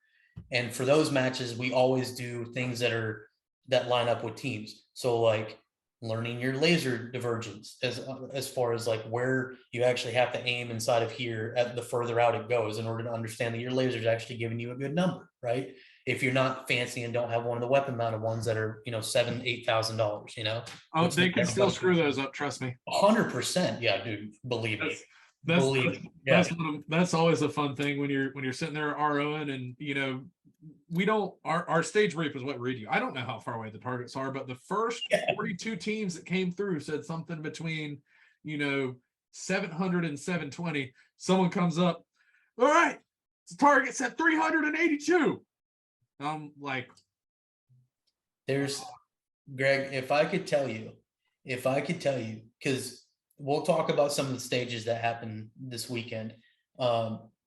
And for those matches, we always do things that line up with teams. So like learning your laser divergence as far as like where you actually have to aim inside of here at the further out it goes, in order to understand that your laser is actually giving you a good number, right? If you're not fancy and don't have one of the weapon mounted ones that are, $7,000-8,000, Oh, they can still screw those up. Trust me. 100%. Yeah, dude. Believe me. That's always a fun thing when you're sitting there ROing, and we don't, our stage brief is what we read you. I don't know how far away the targets are, but the first 42 teams that came through said something between 700 and 720. Someone comes up, all right, the target's at 382. I'm like, there's Greg, if I could tell you, because we'll talk about some of the stages that happened this weekend.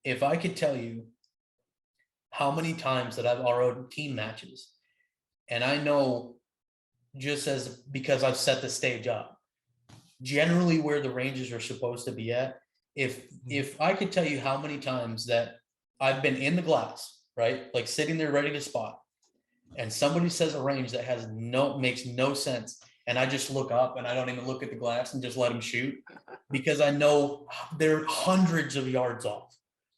If I could tell you how many times that I've RO'd team matches, and I know just as because I've set the stage up, generally where the ranges are supposed to be at. If I could tell you how many times that I've been in the glass, right, like sitting there ready to spot, and somebody says a range that makes no sense, and I just look up and I don't even look at the glass and just let them shoot, because I know they're hundreds of yards off,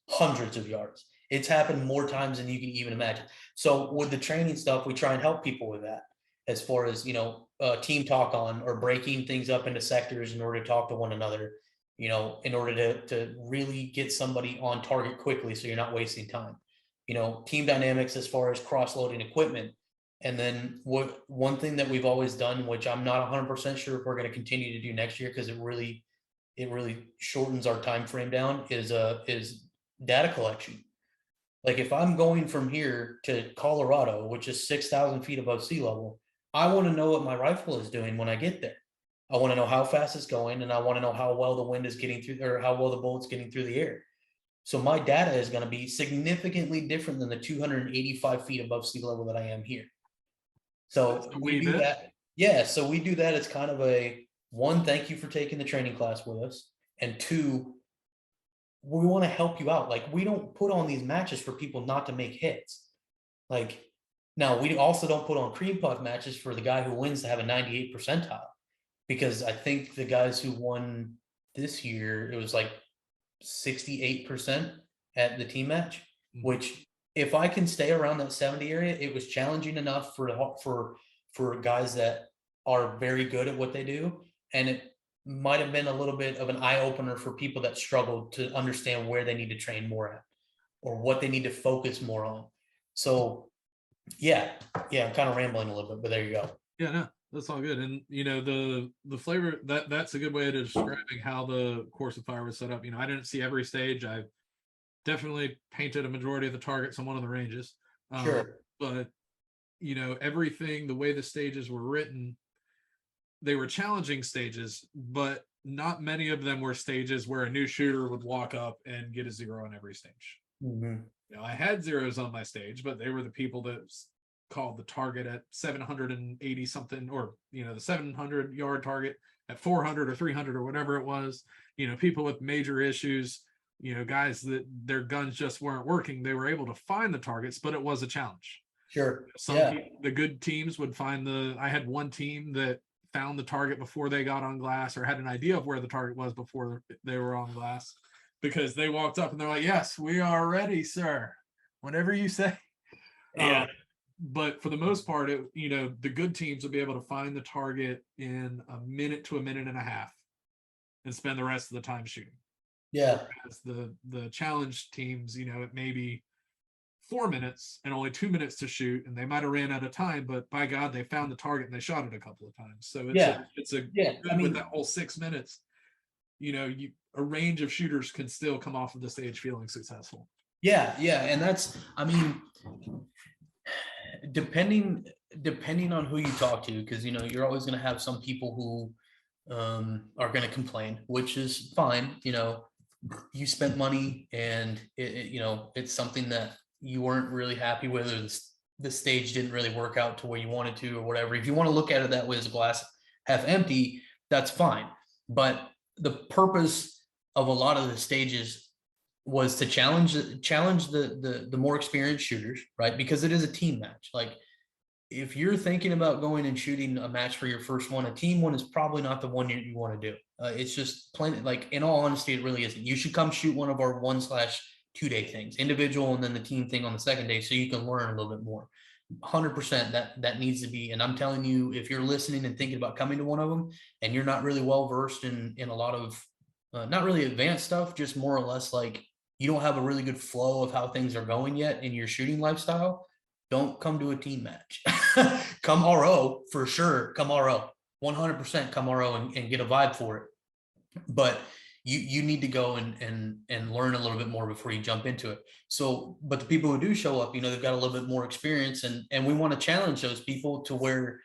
hundreds of yards. It's happened more times than you can even imagine. So with the training stuff, we try and help people with that, as far as, team talk on, or breaking things up into sectors in order to talk to one another, in order to really get somebody on target quickly, so you're not wasting time. Team dynamics as far as cross-loading equipment. And then one thing that we've always done, which I'm not 100% sure if we're going to continue to do next year, because it really shortens our time frame down, is data collection. Like if I'm going from here to Colorado, which is 6,000 feet above sea level, I want to know what my rifle is doing when I get there. I want to know how fast it's going, and I want to know how well the wind is getting through, or how well the bullet's getting through the air. So my data is going to be significantly different than the 285 feet above sea level that I am here. So we do that. Yeah. So we do that as kind of a one, thank you for taking the training class with us. And two, we want to help you out. Like, we don't put on these matches for people not to make hits. Like, now we also don't put on cream puff matches for the guy who wins to have a 98 percentile, because I think the guys who won this year, it was like 68% at the team match, which if I can stay around that 70 area, it was challenging enough for guys that are very good at what they do. And it might have been a little bit of an eye opener for people that struggled to understand where they need to train more at, or what they need to focus more on. So yeah, I'm kind of rambling a little bit, but there you go. Yeah, no, that's all good. And the flavor, that's a good way of describing how the course of fire was set up. I didn't see every stage. I definitely painted a majority of the targets on one of the ranges. Sure. But everything, the way the stages were written, they were challenging stages, but not many of them were stages where a new shooter would walk up and get a 0 on every stage. I had 0s on my stage, but they were the people that called the target at 780 something, or the 700 yard target at 400 or 300 or whatever it was. People with major issues, guys that their guns just weren't working. They were able to find the targets, but it was a challenge. Sure. The good teams would find I had one team that found the target before they got on glass, or had an idea of where the target was before they were on glass, because they walked up and they're like, "Yes, we are ready, sir. Whatever you say." Yeah. But for the most part, the good teams will be able to find the target in a minute to a minute and a half and spend the rest of the time shooting. Yeah. As the challenge teams, it may be 4 minutes and only 2 minutes to shoot, and they might have ran out of time, but by God, they found the target and they shot it a couple of times. So with that whole 6 minutes, a range of shooters can still come off of the stage feeling successful. Yeah. And that's, depending on who you talk to, because you're always going to have some people who are going to complain, which is fine. You spent money, and it's something that you weren't really happy with, or the stage didn't really work out to where you wanted to, or whatever. If you want to look at it that way, as a glass half empty, that's fine. But the purpose of a lot of the stages was to challenge the more experienced shooters, right? Because it is a team match. Like, if you're thinking about going and shooting a match for your first one, a team one is probably not the one you want to do. It's just plain, like, in all honesty, it really isn't. You should come shoot one of our 1/2 day things, individual, and then the team thing on the second day, so you can learn a little bit more. 100% that needs to be. And I'm telling you, if you're listening and thinking about coming to one of them, and you're not really well versed in a lot of not really advanced stuff, just more or less like you don't have a really good flow of how things are going yet in your shooting lifestyle, don't come to a team match. Come RO for sure. Come RO 100%. Come RO and get a vibe for it. But you need to go and learn a little bit more before you jump into it. So, but the people who do show up, they've got a little bit more experience, and we want to challenge those people to where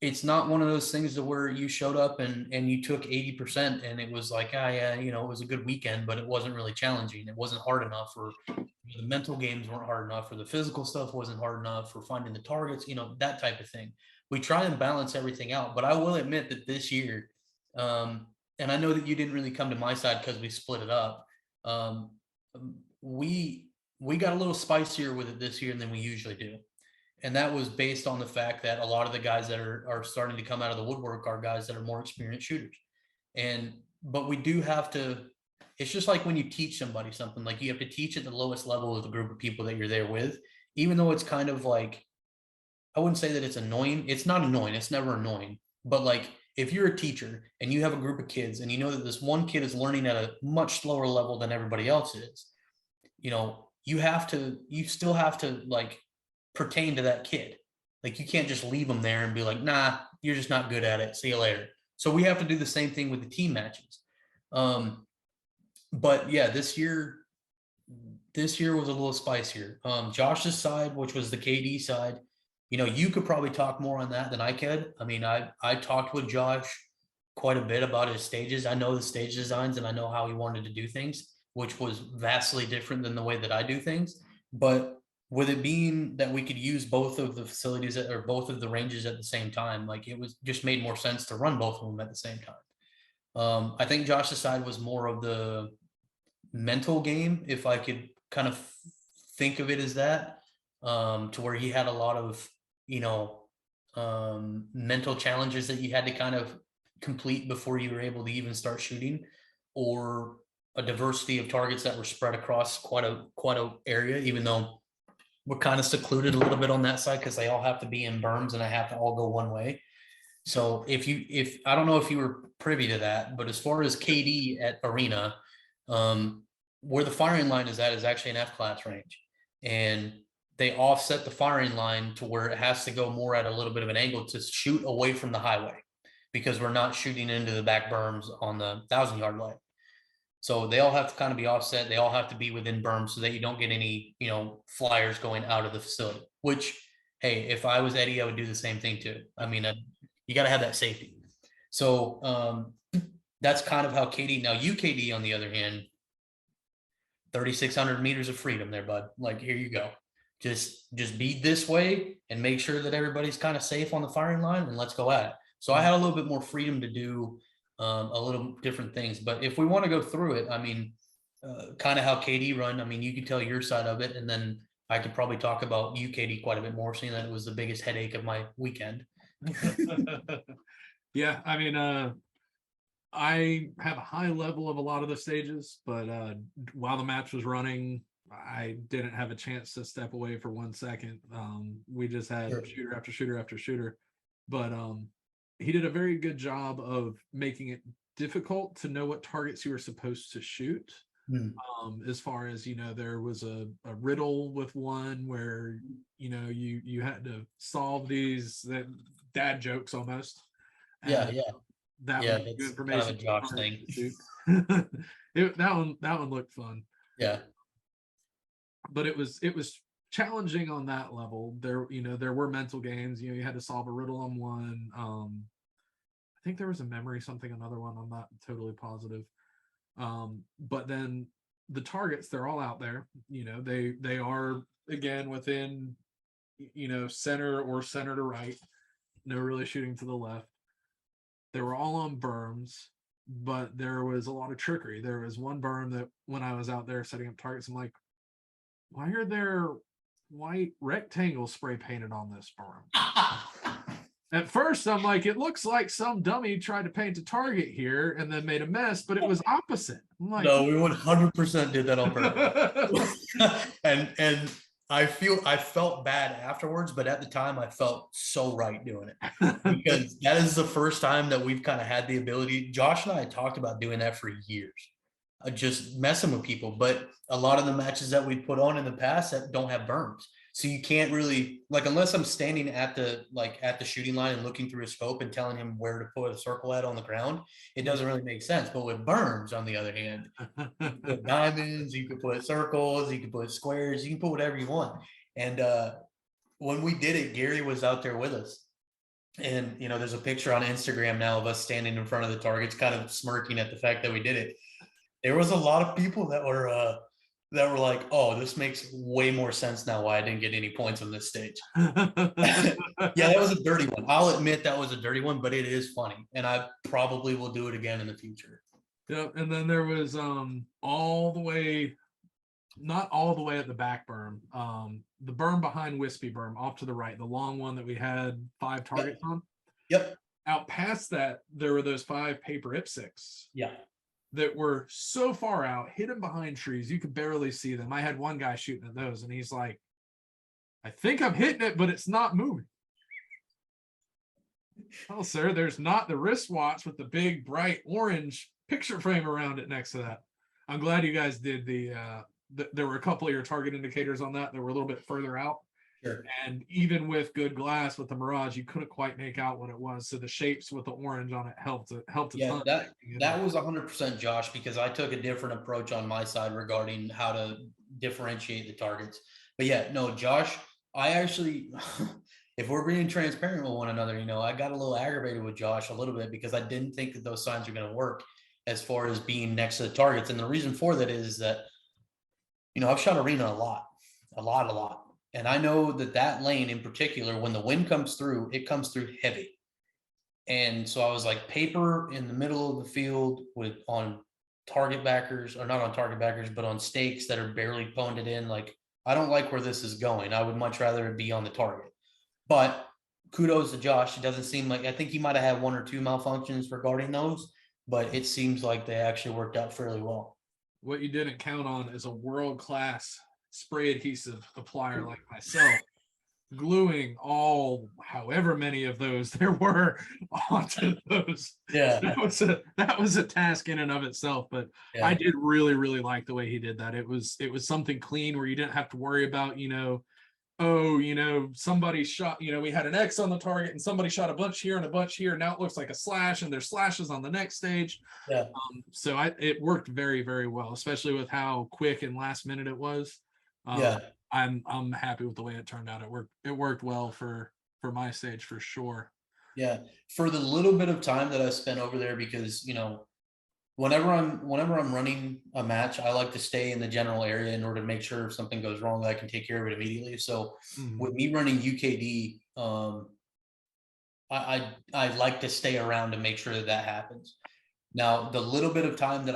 it's not one of those things to where you showed up and you took 80% and it was like, ah, yeah, you know, it was a good weekend, but it wasn't really challenging. It wasn't hard enough, or the mental games weren't hard enough, or the physical stuff wasn't hard enough, for finding the targets, you know, that type of thing. We try and balance everything out, but I will admit that this year, and I know that you didn't really come to my side because we split it up. Um, we got a little spicier with it this year than we usually do. And that was based on the fact that a lot of the guys that are starting to come out of the woodwork are guys that are more experienced shooters. But we do have to, it's just like when you teach somebody something, like you have to teach at the lowest level of the group of people that you're there with, even though it's kind of like, I wouldn't say that it's annoying. It's not annoying. It's never annoying. But like, if you're a teacher and you have a group of kids and you know that this one kid is learning at a much slower level than everybody else is, you know, you still have to like pertain to that kid. Like you can't just leave them there and be like, nah, you're just not good at it. See you later. So we have to do the same thing with the team matches. But yeah, this year was a little spicier. Josh's side, which was the KD side, you know, you could probably talk more on that than I could. I mean, I talked with Josh quite a bit about his stages. I know the stage designs and I know how he wanted to do things, which was vastly different than the way that I do things. But with it being that we could use both of the facilities or both of the ranges at the same time, like it was just made more sense to run both of them at the same time. I think Josh's side was more of the mental game, if I could kind of think of it as that, to where he had a lot of, you know, mental challenges that you had to kind of complete before you were able to even start shooting, or a diversity of targets that were spread across quite a area, even though we're kind of secluded a little bit on that side because they all have to be in berms and they have to all go one way. So if I don't know if you were privy to that, but as far as KD at Arena, where the firing line is at is actually an F-class range, and they offset the firing line to where it has to go more at a little bit of an angle to shoot away from the highway, because we're not shooting into the back berms on the 1,000-yard line. So they all have to kind of be offset. They all have to be within berms so that you don't get any, you know, flyers going out of the facility, which, hey, if I was Eddie, I would do the same thing too. I mean, you got to have that safety. So that's kind of how KD, now UKD on the other hand, 3,600 meters of freedom there, bud. Like, here you go. Just be this way and make sure that everybody's kind of safe on the firing line, and let's go at it. So I had a little bit more freedom to do a little different things. But if we want to go through it, I mean, kind of how KD run, I mean, you can tell your side of it, and then I could probably talk about UKD quite a bit more, seeing that it was the biggest headache of my weekend. Yeah, I mean, I have a high level of a lot of the stages, but while the match was running, I didn't have a chance to step away for 1 second. We just had shooter after shooter after shooter, but he did a very good job of making it difficult to know what targets you were supposed to shoot. As far as, you know, there was a riddle with one where, you know, you had to solve these dad jokes almost. Yeah. That was good information. Kind of a Josh thing. That one looked fun. Yeah. But it was challenging on that level. There were mental games. You know, you had to solve a riddle on one. I think there was a memory something, another one. I'm not totally positive. But then the targets, they're all out there. You know, they are, again, within, you know, center or center to right. No really shooting to the left. They were all on berms, but there was a lot of trickery. There was one berm that when I was out there setting up targets, I'm like, why are there white rectangles spray painted on this berm? At first, I'm like, it looks like some dummy tried to paint a target here and then made a mess, but it was opposite. I'm like, no, we 100% did that on purpose. and I felt bad afterwards, but at the time I felt so right doing it, because that is the first time that we've kind of had the ability. Josh and I had talked about doing that for years, just messing with people. But a lot of the matches that we put on in the past that don't have berms, so you can't really, like, unless I'm standing at the shooting line and looking through a scope and telling him where to put a circle at on the ground, it doesn't really make sense. But with berms, on the other hand, you can put diamonds, you can put circles, you can put squares, you can put whatever you want. And when we did it, Gary was out there with us, And, you know, there's a picture on Instagram now of us standing in front of the targets, kind of smirking at the fact that we did it. There was a lot of people that were like, oh, this makes way more sense now why I didn't get any points on this stage. Yeah, that was a dirty one. I'll admit that was a dirty one, but it is funny. And I probably will do it again in the future. Yep. And then there was all the way, not all the way at the back berm, the berm behind Wispy Berm off to the right, the long one that we had 5 targets on. Yep. Out past that, there were those 5 paper IPSCs. Yeah. That were so far out, hidden behind trees, you could barely see them. I had one guy shooting at those, and he's like, I think I'm hitting it, but it's not moving. Oh, sir, there's not the wristwatch with the big, bright orange picture frame around it next to that. I'm glad you guys did there were a couple of your target indicators on that were a little bit further out. Sure. And even with good glass with the Mirage, you couldn't quite make out what it was. So the shapes with the orange on it helped a ton. That was 100% Josh, because I took a different approach on my side regarding how to differentiate the targets. But yeah, no, Josh, I actually, if we're being transparent with one another, you know, I got a little aggravated with Josh a little bit because I didn't think that those signs were going to work as far as being next to the targets. And the reason for that is that, you know, I've shot arena a lot. And I know that lane in particular, when the wind comes through, it comes through heavy. And so I was like, paper in the middle of the field on target backers, or not on target backers, but on stakes that are barely pwned in. Like, I don't like where this is going. I would much rather it be on the target. But kudos to Josh. It doesn't seem like, I think he might have had 1 or 2 malfunctions regarding those, but it seems like they actually worked out fairly well. What you didn't count on is a world-class spray adhesive applier like myself gluing all however many of those there were onto those. Yeah, that was a task in and of itself, but yeah. I did really like the way he did that. It was something clean where you didn't have to worry about, you know, oh, you know, somebody shot, you know, we had an X on the target and somebody shot a bunch here and a bunch here. Now it looks like a slash, and there's slashes on the next stage. Yeah. So it worked very well, especially with how quick and last minute it was. Yeah. I'm happy with the way it turned out. It worked well for my stage for sure. Yeah. For the little bit of time that I spent over there, because, you know, whenever I'm running a match, I like to stay in the general area in order to make sure if something goes wrong, that I can take care of it immediately. So with me running UKD, I like to stay around to make sure that happens. Now, the little bit of time that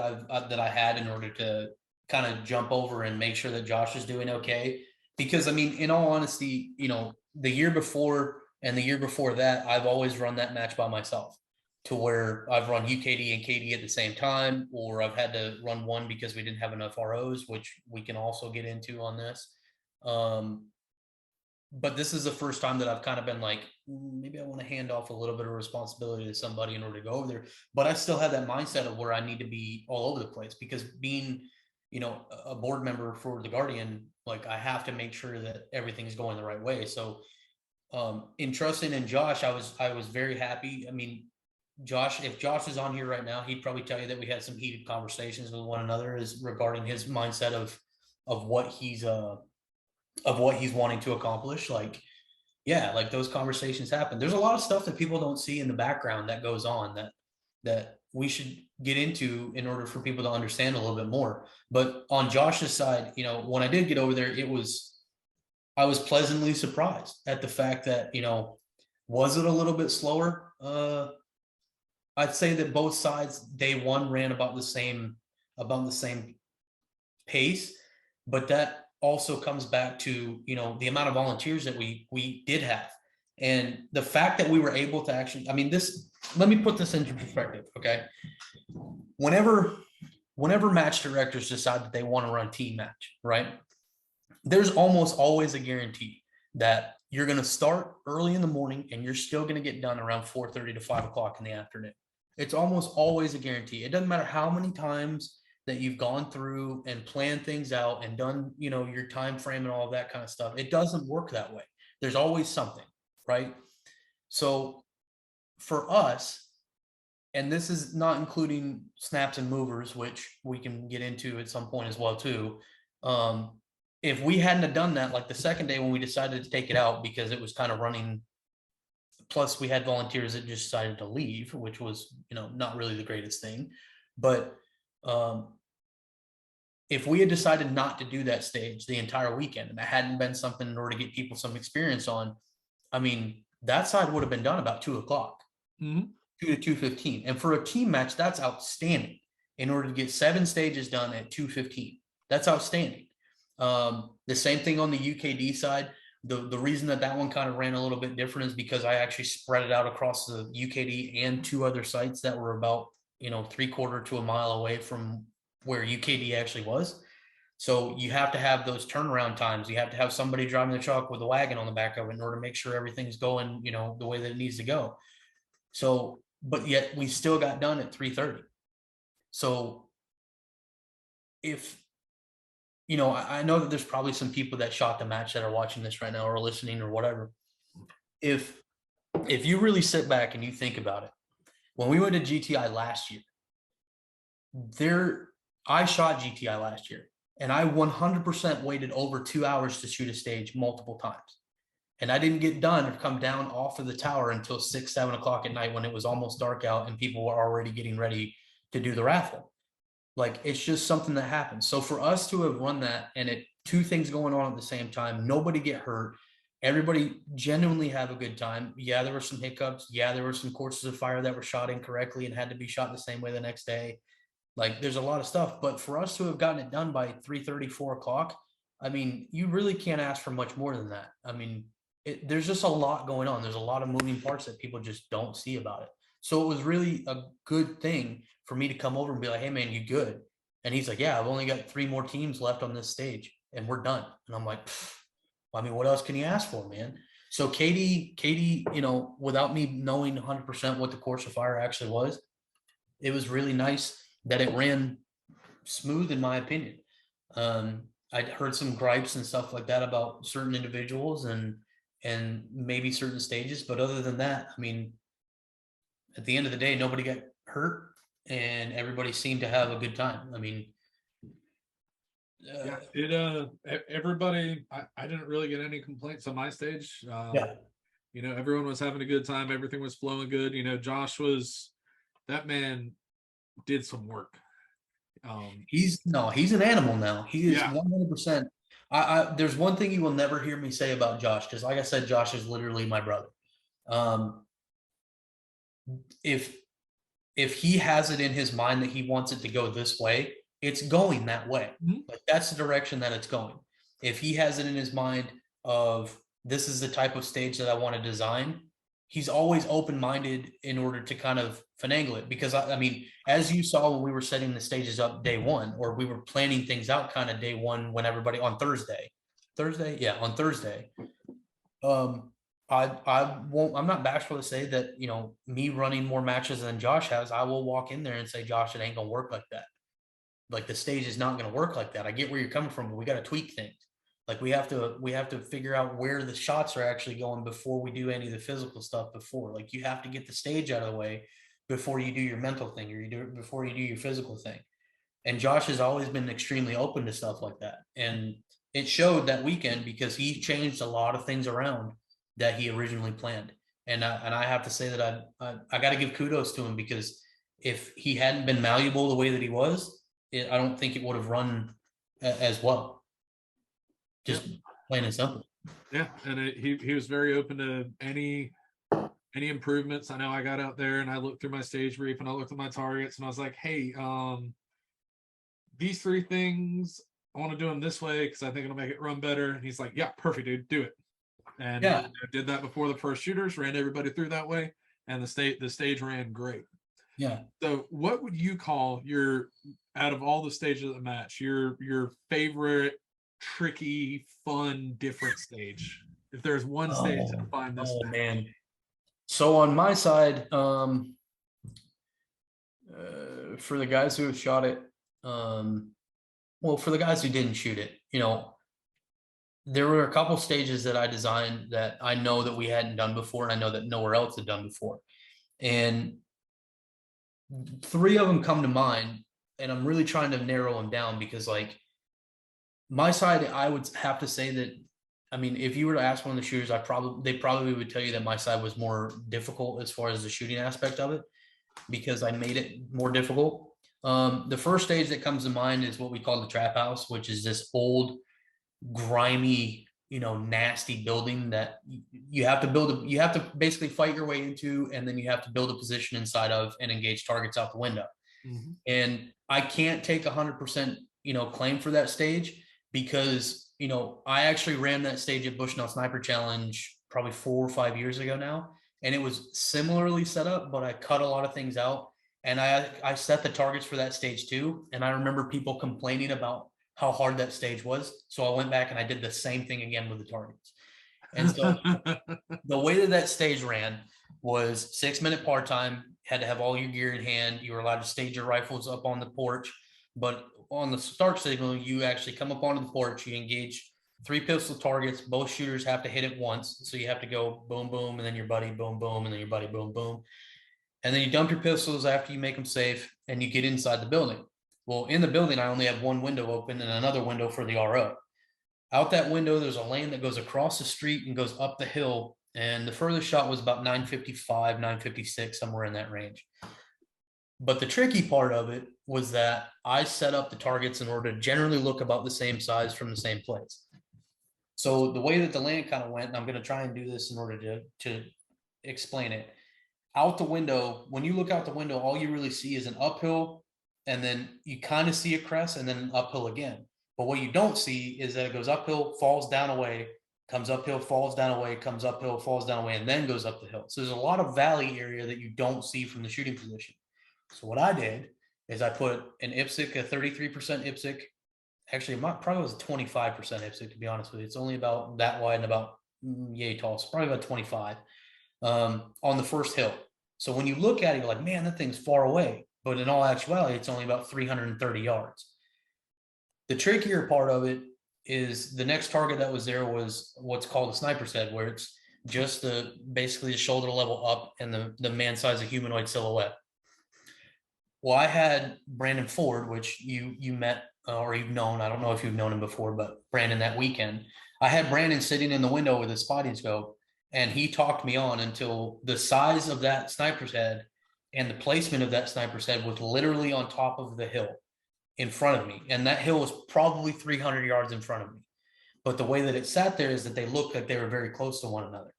I had in order to kind of jump over and make sure that Josh is doing okay, because I mean, in all honesty, you know, the year before and the year before that, I've always run that match by myself, to where I've run UKD and KD at the same time, or I've had to run one because we didn't have enough ROs, which we can also get into on this. But this is the first time that I've kind of been like, maybe I want to hand off a little bit of responsibility to somebody in order to go over there. But I still have that mindset of where I need to be all over the place, because being, you know, a board member for the Guardian, like, I have to make sure that everything's going the right way. So in trusting in Josh, I was very happy. I mean, Josh, if Josh is on here right now, he'd probably tell you that we had some heated conversations with one another as regarding his mindset of what he's wanting to accomplish. Like, yeah, like those conversations happen. There's a lot of stuff that people don't see in the background that goes on that we should get into in order for people to understand a little bit more. But on Josh's side, you know, when I did get over there, I was pleasantly surprised at the fact that, you know, was it a little bit slower? I'd say that both sides, day one, ran about the same pace, but that also comes back to, you know, the amount of volunteers that we did have, and the fact that we were able to actually, I mean, let me put this into perspective, okay? Whenever match directors decide that they want to run team match, right? There's almost always a guarantee that you're going to start early in the morning and you're still going to get done around 4:30 to 5 o'clock in the afternoon. It's almost always a guarantee. It doesn't matter how many times that you've gone through and planned things out and done, you know, your time frame and all of that kind of stuff. It doesn't work that way. There's always something, right? So for us, and this is not including snaps and movers, which we can get into at some point as well too. If we hadn't have done that, like the second day when we decided to take it out because it was kind of running plus we had volunteers that just decided to leave, which was, not really the greatest thing. But if we had decided not to do that stage the entire weekend, and that hadn't been something in order to get people some experience on, I mean, that side would have been done about 2:00, 2 to 2:15. And for a team match, that's outstanding. In order to get 7 stages done at 2:15, that's outstanding. The same thing on the UKD side. The reason that one kind of ran a little bit different is because I actually spread it out across the UKD and 2 other sites that were about, 3/4 to a mile away from where UKD actually was. So you have to have those turnaround times. You have to have somebody driving the truck with a wagon on the back of it in order to make sure everything's going, the way that it needs to go. So, but yet we still got done at 3:30. So if, I know that there's probably some people that shot the match that are watching this right now or listening or whatever. If you really sit back and you think about it, when we went to GTI last year, I shot GTI last year, and I 100% waited over 2 hours to shoot a stage multiple times. And I didn't get done or come down off of the tower until 6, 7 o'clock at night when it was almost dark out and people were already getting ready to do the raffle. Like, it's just something that happens. So for us to have run that and 2 things going on at the same time, nobody get hurt, everybody genuinely have a good time. Yeah, there were some hiccups. Yeah, there were some courses of fire that were shot incorrectly and had to be shot the same way the next day. Like, there's a lot of stuff, but for us to have gotten it done by 3:30, 4 o'clock, I mean, you really can't ask for much more than that. I mean, there's just a lot going on. There's a lot of moving parts that people just don't see about it. So it was really a good thing for me to come over and be like, hey man, you good? And he's like, yeah, I've only got 3 more teams left on this stage and we're done. And I'm like, I mean, what else can you ask for, man? So Katie, without me knowing 100% what the course of fire actually was, it was really nice that it ran smooth, in my opinion. I'd heard some gripes and stuff like that about certain individuals and maybe certain stages, but other than that, I mean, at the end of the day, nobody got hurt and everybody seemed to have a good time. I mean, everybody, I didn't really get any complaints on my stage. Everyone was having a good time. Everything was flowing good. That man did some work. He's an animal now. He is 100%. There's one thing you will never hear me say about Josh, because like I said, Josh is literally my brother. If he has it in his mind that he wants it to go this way, it's going that way. Like, that's the direction that it's going. If he has it in his mind of this is the type of stage that I want to design, he's always open-minded in order to kind of finagle it. Because I mean, as you saw when we were setting the stages up day 1, or we were planning things out kind of day 1, when everybody on Thursday, on Thursday, I'm not bashful to say that, me running more matches than Josh has, I will walk in there and say, Josh, it ain't gonna work like that. Like, the stage is not gonna work like that. I get where you're coming from, but we got to tweak things. Like, we have to figure out where the shots are actually going before we do any of the physical stuff before. Like, you have to get the stage out of the way before you do your mental thing, or before you do your physical thing. And Josh has always been extremely open to stuff like that. And it showed that weekend because he changed a lot of things around that he originally planned. And I have to say that I got to give kudos to him, because if he hadn't been malleable the way that he was, I don't think it would have run as well. Just plain and simple. Yeah, and he was very open to any improvements. I know I got out there and I looked through my stage brief and I looked at my targets and I was like, hey, these 3 things, I want to do them this way because I think it'll make it run better. And he's like, yeah, perfect, dude, do it. And I did that before the first shooters, ran everybody through that way, and the stage ran great. Yeah. So what would you call out of all the stages of the match, your favorite tricky, fun, different stage? If there's one stage to define this. Oh man. So on my side, for the guys who have shot it, well, for the guys who didn't shoot it, there were a couple stages that I designed that I know that we hadn't done before, and I know that nowhere else had done before. And 3 of them come to mind, and I'm really trying to narrow them down because, like, my side, I would have to say that I mean, if you were to ask one of the shooters, they probably would tell you that my side was more difficult as far as the shooting aspect of it, because I made it more difficult. The first stage that comes to mind is what we call the trap house, which is this old, grimy, nasty building that you have to build. You have to basically fight your way into, and then you have to build a position inside of and engage targets out the window. Mhm. And I can't take 100%, claim for that stage, because, I actually ran that stage at Bushnell Sniper Challenge probably 4 or 5 years ago now. And it was similarly set up, but I cut a lot of things out. And I set the targets for that stage too. And I remember people complaining about how hard that stage was. So I went back and I did the same thing again with the targets. And so the way that that stage ran was 6-minute part time, had to have all your gear in hand. You were allowed to stage your rifles up on the porch, but on the start signal, you actually come up onto the porch, you engage 3 pistol targets. Both shooters have to hit it once. So you have to go boom, boom, and then your buddy, boom, boom, and then your buddy, boom, boom. And then you dump your pistols after you make them safe and you get inside the building. Well, in the building, I only have one window open and another window for the RO. Out that window, there's a lane that goes across the street and goes up the hill. And the furthest shot was about 955, 956, somewhere in that range. But the tricky part of it was that I set up the targets in order to generally look about the same size from the same place. So the way that the land kind of went, and I'm going to try and do this in order to explain it. Out the window, when you look out the window, all you really see is an uphill, and then you kind of see a crest and then an uphill again. But what you don't see is that it goes uphill, falls down away, comes uphill, falls down away, comes uphill, falls down away, and then goes up the hill. So there's a lot of valley area that you don't see from the shooting position. So what I did is I put an IPSC, a 33% IPSC. Actually, it probably was a 25% IPSC, to be honest with you. It's only about that wide and about yay tall. So probably about 25 on the first hill. So when you look at it, you're like, man, that thing's far away. But in all actuality, it's only about 330 yards. The trickier part of it is the next target that was there was what's called a sniper's head, where it's just basically the shoulder level up and the man-sized humanoid silhouette. Well, I had Brandon Ford, which you met or you've known. I don't know if you've known him before, but Brandon that weekend, I had Brandon sitting in the window with his spotting scope, and he talked me on until the size of that sniper's head and the placement of that sniper's head was literally on top of the hill in front of me. And that hill was probably 300 yards in front of me. But the way that it sat there is that they looked like they were very close to one another.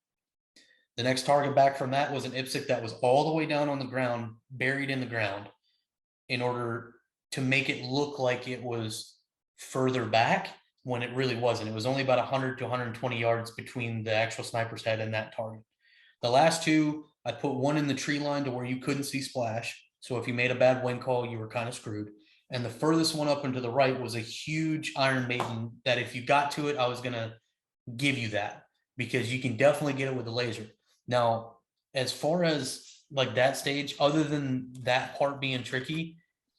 The next target back from that was an IPSC that was all the way down on the ground, buried in the ground, in order to make it look like it was further back when it really wasn't. It was only about 100 to 120 yards between the actual sniper's head and that target. The last two, I put one in the tree line to where you couldn't see splash. So if you made a bad wind call, you were kind of screwed. And the furthest one up and to the right was a huge Iron Maiden that if you got to it, I was going to give you that, because you can definitely get it with the laser. Now, as far as like that stage, other than that part being tricky,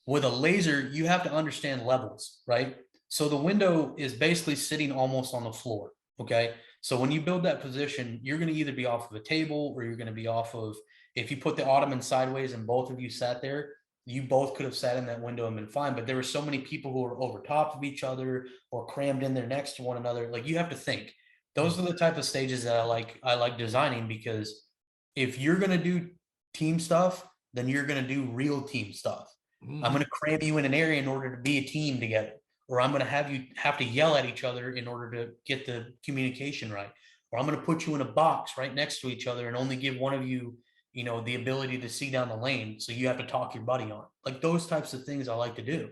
with a laser, you have to understand levels, right? So the window is basically sitting almost on the floor, okay? So when you build that position, you're going to either be off of a table or you're going to be off of, if you put the ottoman sideways and both of you sat there, you both could have sat in that window and been fine. But there were so many people who were over top of each other or crammed in there next to one another. Like, you have to think. Those are the type of stages that I like designing, because if you're going to do team stuff, then you're going to do real team stuff. I'm going to cram you in an area in order to be a team together, or I'm going to have you have to yell at each other in order to get the communication right, or I'm going to put you in a box right next to each other and only give one of you, the ability to see down the lane. So you have to talk your buddy on. Like, those types of things I like to do.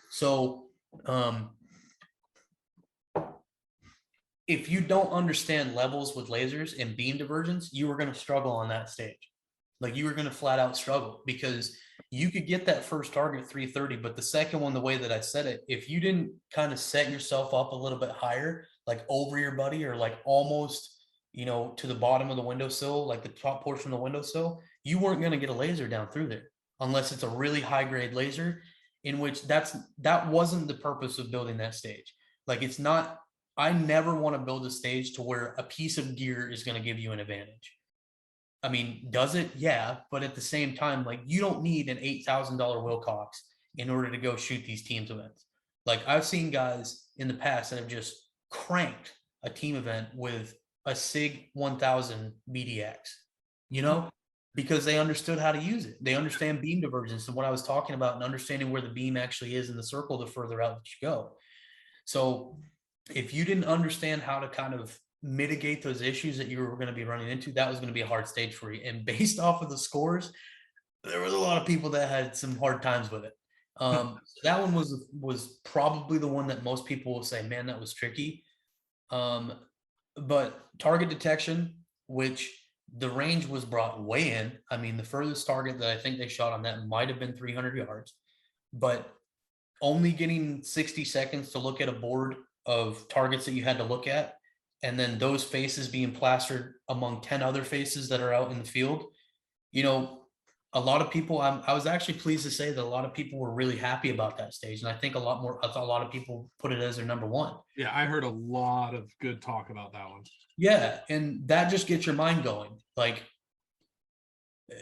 So if you don't understand levels with lasers and beam divergence, you are going to struggle on that stage. Like, you were going to flat out struggle, because you could get that first target 330, but the second one, the way that I said it, if you didn't kind of set yourself up a little bit higher, like over your buddy, or like almost, to the bottom of the windowsill, like the top portion of the windowsill, you weren't going to get a laser down through there unless it's a really high grade laser, in which that wasn't the purpose of building that stage. Like, it's not, I never want to build a stage to where a piece of gear is going to give you an advantage. I mean, does it? Yeah. But at the same time, like, you don't need an $8,000 Wilcox in order to go shoot these teams events. Like, I've seen guys in the past that have just cranked a team event with a SIG 1000 BDX, you know, because they understood how to use it. They understand beam divergence and what I was talking about, and understanding where the beam actually is in the circle the further out that you go. So if you didn't understand how to kind of mitigate those issues that you were going to be running into, that was going to be a hard stage for you. And based off of the scores, there was a lot of people that had some hard times with it. That one was probably the one that most people will say, man, that was tricky. But target detection, which the range was brought way in. I mean, the furthest target that I think they shot on that might have been 300 yards, but only getting 60 seconds to look at a board of targets that you had to look at, and then those faces being plastered among 10 other faces that are out in the field. You know, a lot of people, I was actually pleased to say that a lot of people were really happy about that stage. And I think a lot of people put it as their number one. Yeah, I heard a lot of good talk about that one. Yeah. And that just gets your mind going. Like,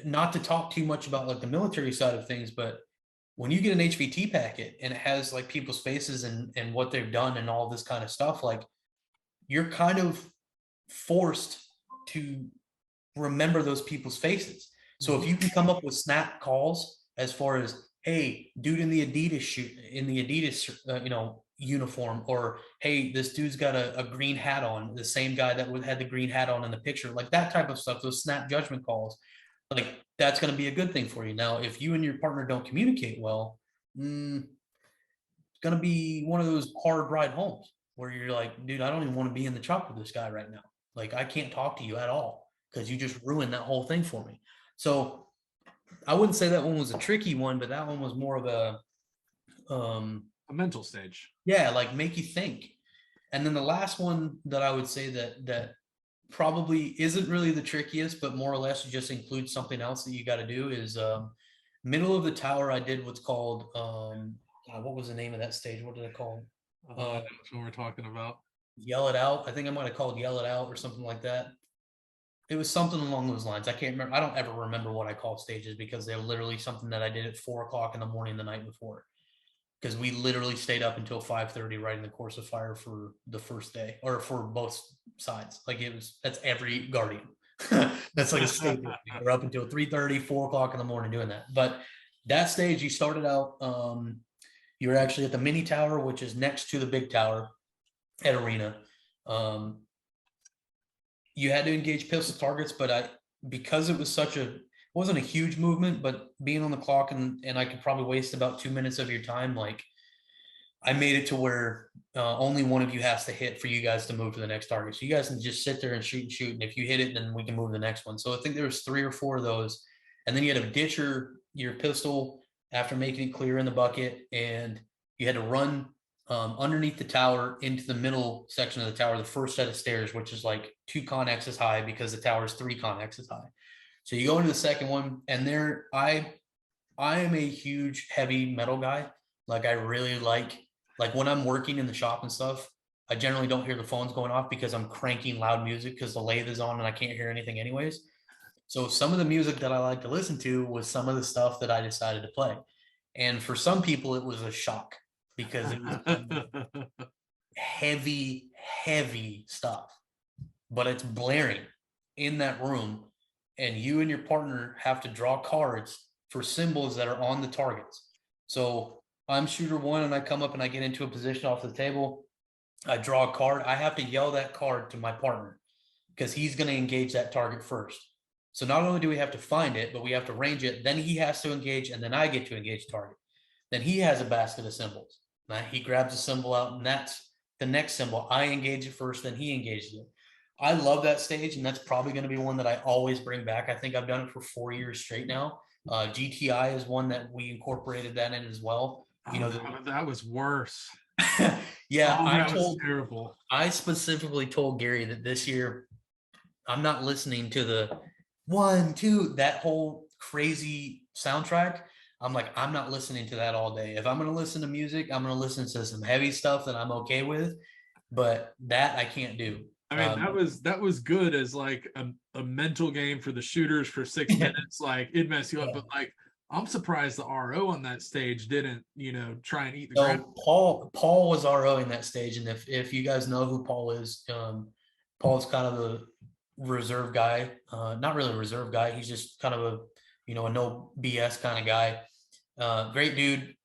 not to talk too much about like the military side of things, but when you get an HVT packet and it has like people's faces and what they've done and all this kind of stuff, like, you're kind of forced to remember those people's faces. So if you can come up with snap calls as far as, hey, dude in the Adidas uniform, or hey, this dude's got a green hat on, the same guy that had the green hat on in the picture, like that type of stuff, those snap judgment calls, like that's going to be a good thing for you. Now, if you and your partner don't communicate well, it's going to be one of those hard ride homes where you're like, dude, I don't even want to be in the truck with this guy right now. Like, I can't talk to you at all because you just ruined that whole thing for me. So I wouldn't say that one was a tricky one, but that one was more of a mental stage. Yeah, like make you think. And then the last one that I would say that probably isn't really the trickiest, but more or less just includes something else that you got to do is middle of the tower. I did what's called what was the name of that stage? What did I call it? That's what we're talking about. Yell it out. I think I might have called yell it out or something like that. It was something along those lines. I can't remember. I don't ever remember what I call stages because they're literally something that I did at 4:00 in the morning the night before. Because we literally stayed up until 5:30 writing the course of fire for the first day, or for both sides. Like that's every Guardian. That's like a staple. We're up until 3:30, 4:00 in the morning doing that. But that stage, you started out, you were actually at the mini tower, which is next to the big tower at Arena. You had to engage pistol targets, but because it was wasn't a huge movement, but being on the clock and I could probably waste about 2 minutes of your time. Like, I made it to where only one of you has to hit for you guys to move to the next target. So you guys can just sit there and shoot. And if you hit it, then we can move to the next one. So I think there was 3 or 4 of those. And then you had to ditch your pistol after making it clear in the bucket. And you had to run underneath the tower into the middle section of the tower, the first set of stairs, which is like 2 connexes high because the tower is 3 connexes high. So you go into the second one, and I am a huge heavy metal guy. Like, I really like when I'm working in the shop and stuff, I generally don't hear the phones going off because I'm cranking loud music because the lathe is on and I can't hear anything anyways. So some of the music that I like to listen to was some of the stuff that I decided to play. And for some people, it was a shock because it was heavy stuff, but it's blaring in that room. And you and your partner have to draw cards for symbols that are on the targets. So I'm shooter 1 and I come up and I get into a position off the table. I draw a card. I have to yell that card to my partner because he's going to engage that target first. So not only do we have to find it, but we have to range it. Then he has to engage, and then I get to engage the target. Then he has a basket of symbols. Now he grabs a symbol out, and that's the next symbol. I engage it first, then he engages it. I love that stage, and that's probably going to be one that I always bring back. I think I've done it for 4 years straight now. GTI is one that we incorporated that in as well. That was worse. Yeah, was terrible. I specifically told Gary that this year I'm not listening to the 1, 2, that whole crazy soundtrack. I'm like, I'm not listening to that all day. If I'm going to listen to music, I'm going to listen to some heavy stuff that I'm okay with, but that I can't do. I mean, that was good as like a mental game for the shooters for 6 minutes. Like, it messed you up, but like I'm surprised the RO on that stage didn't, try and eat the So ground. Paul was RO in that stage, and if you guys know who Paul is, Paul's kind of a reserve guy, not really a reserve guy. He's just kind of a no BS kind of guy. Great dude.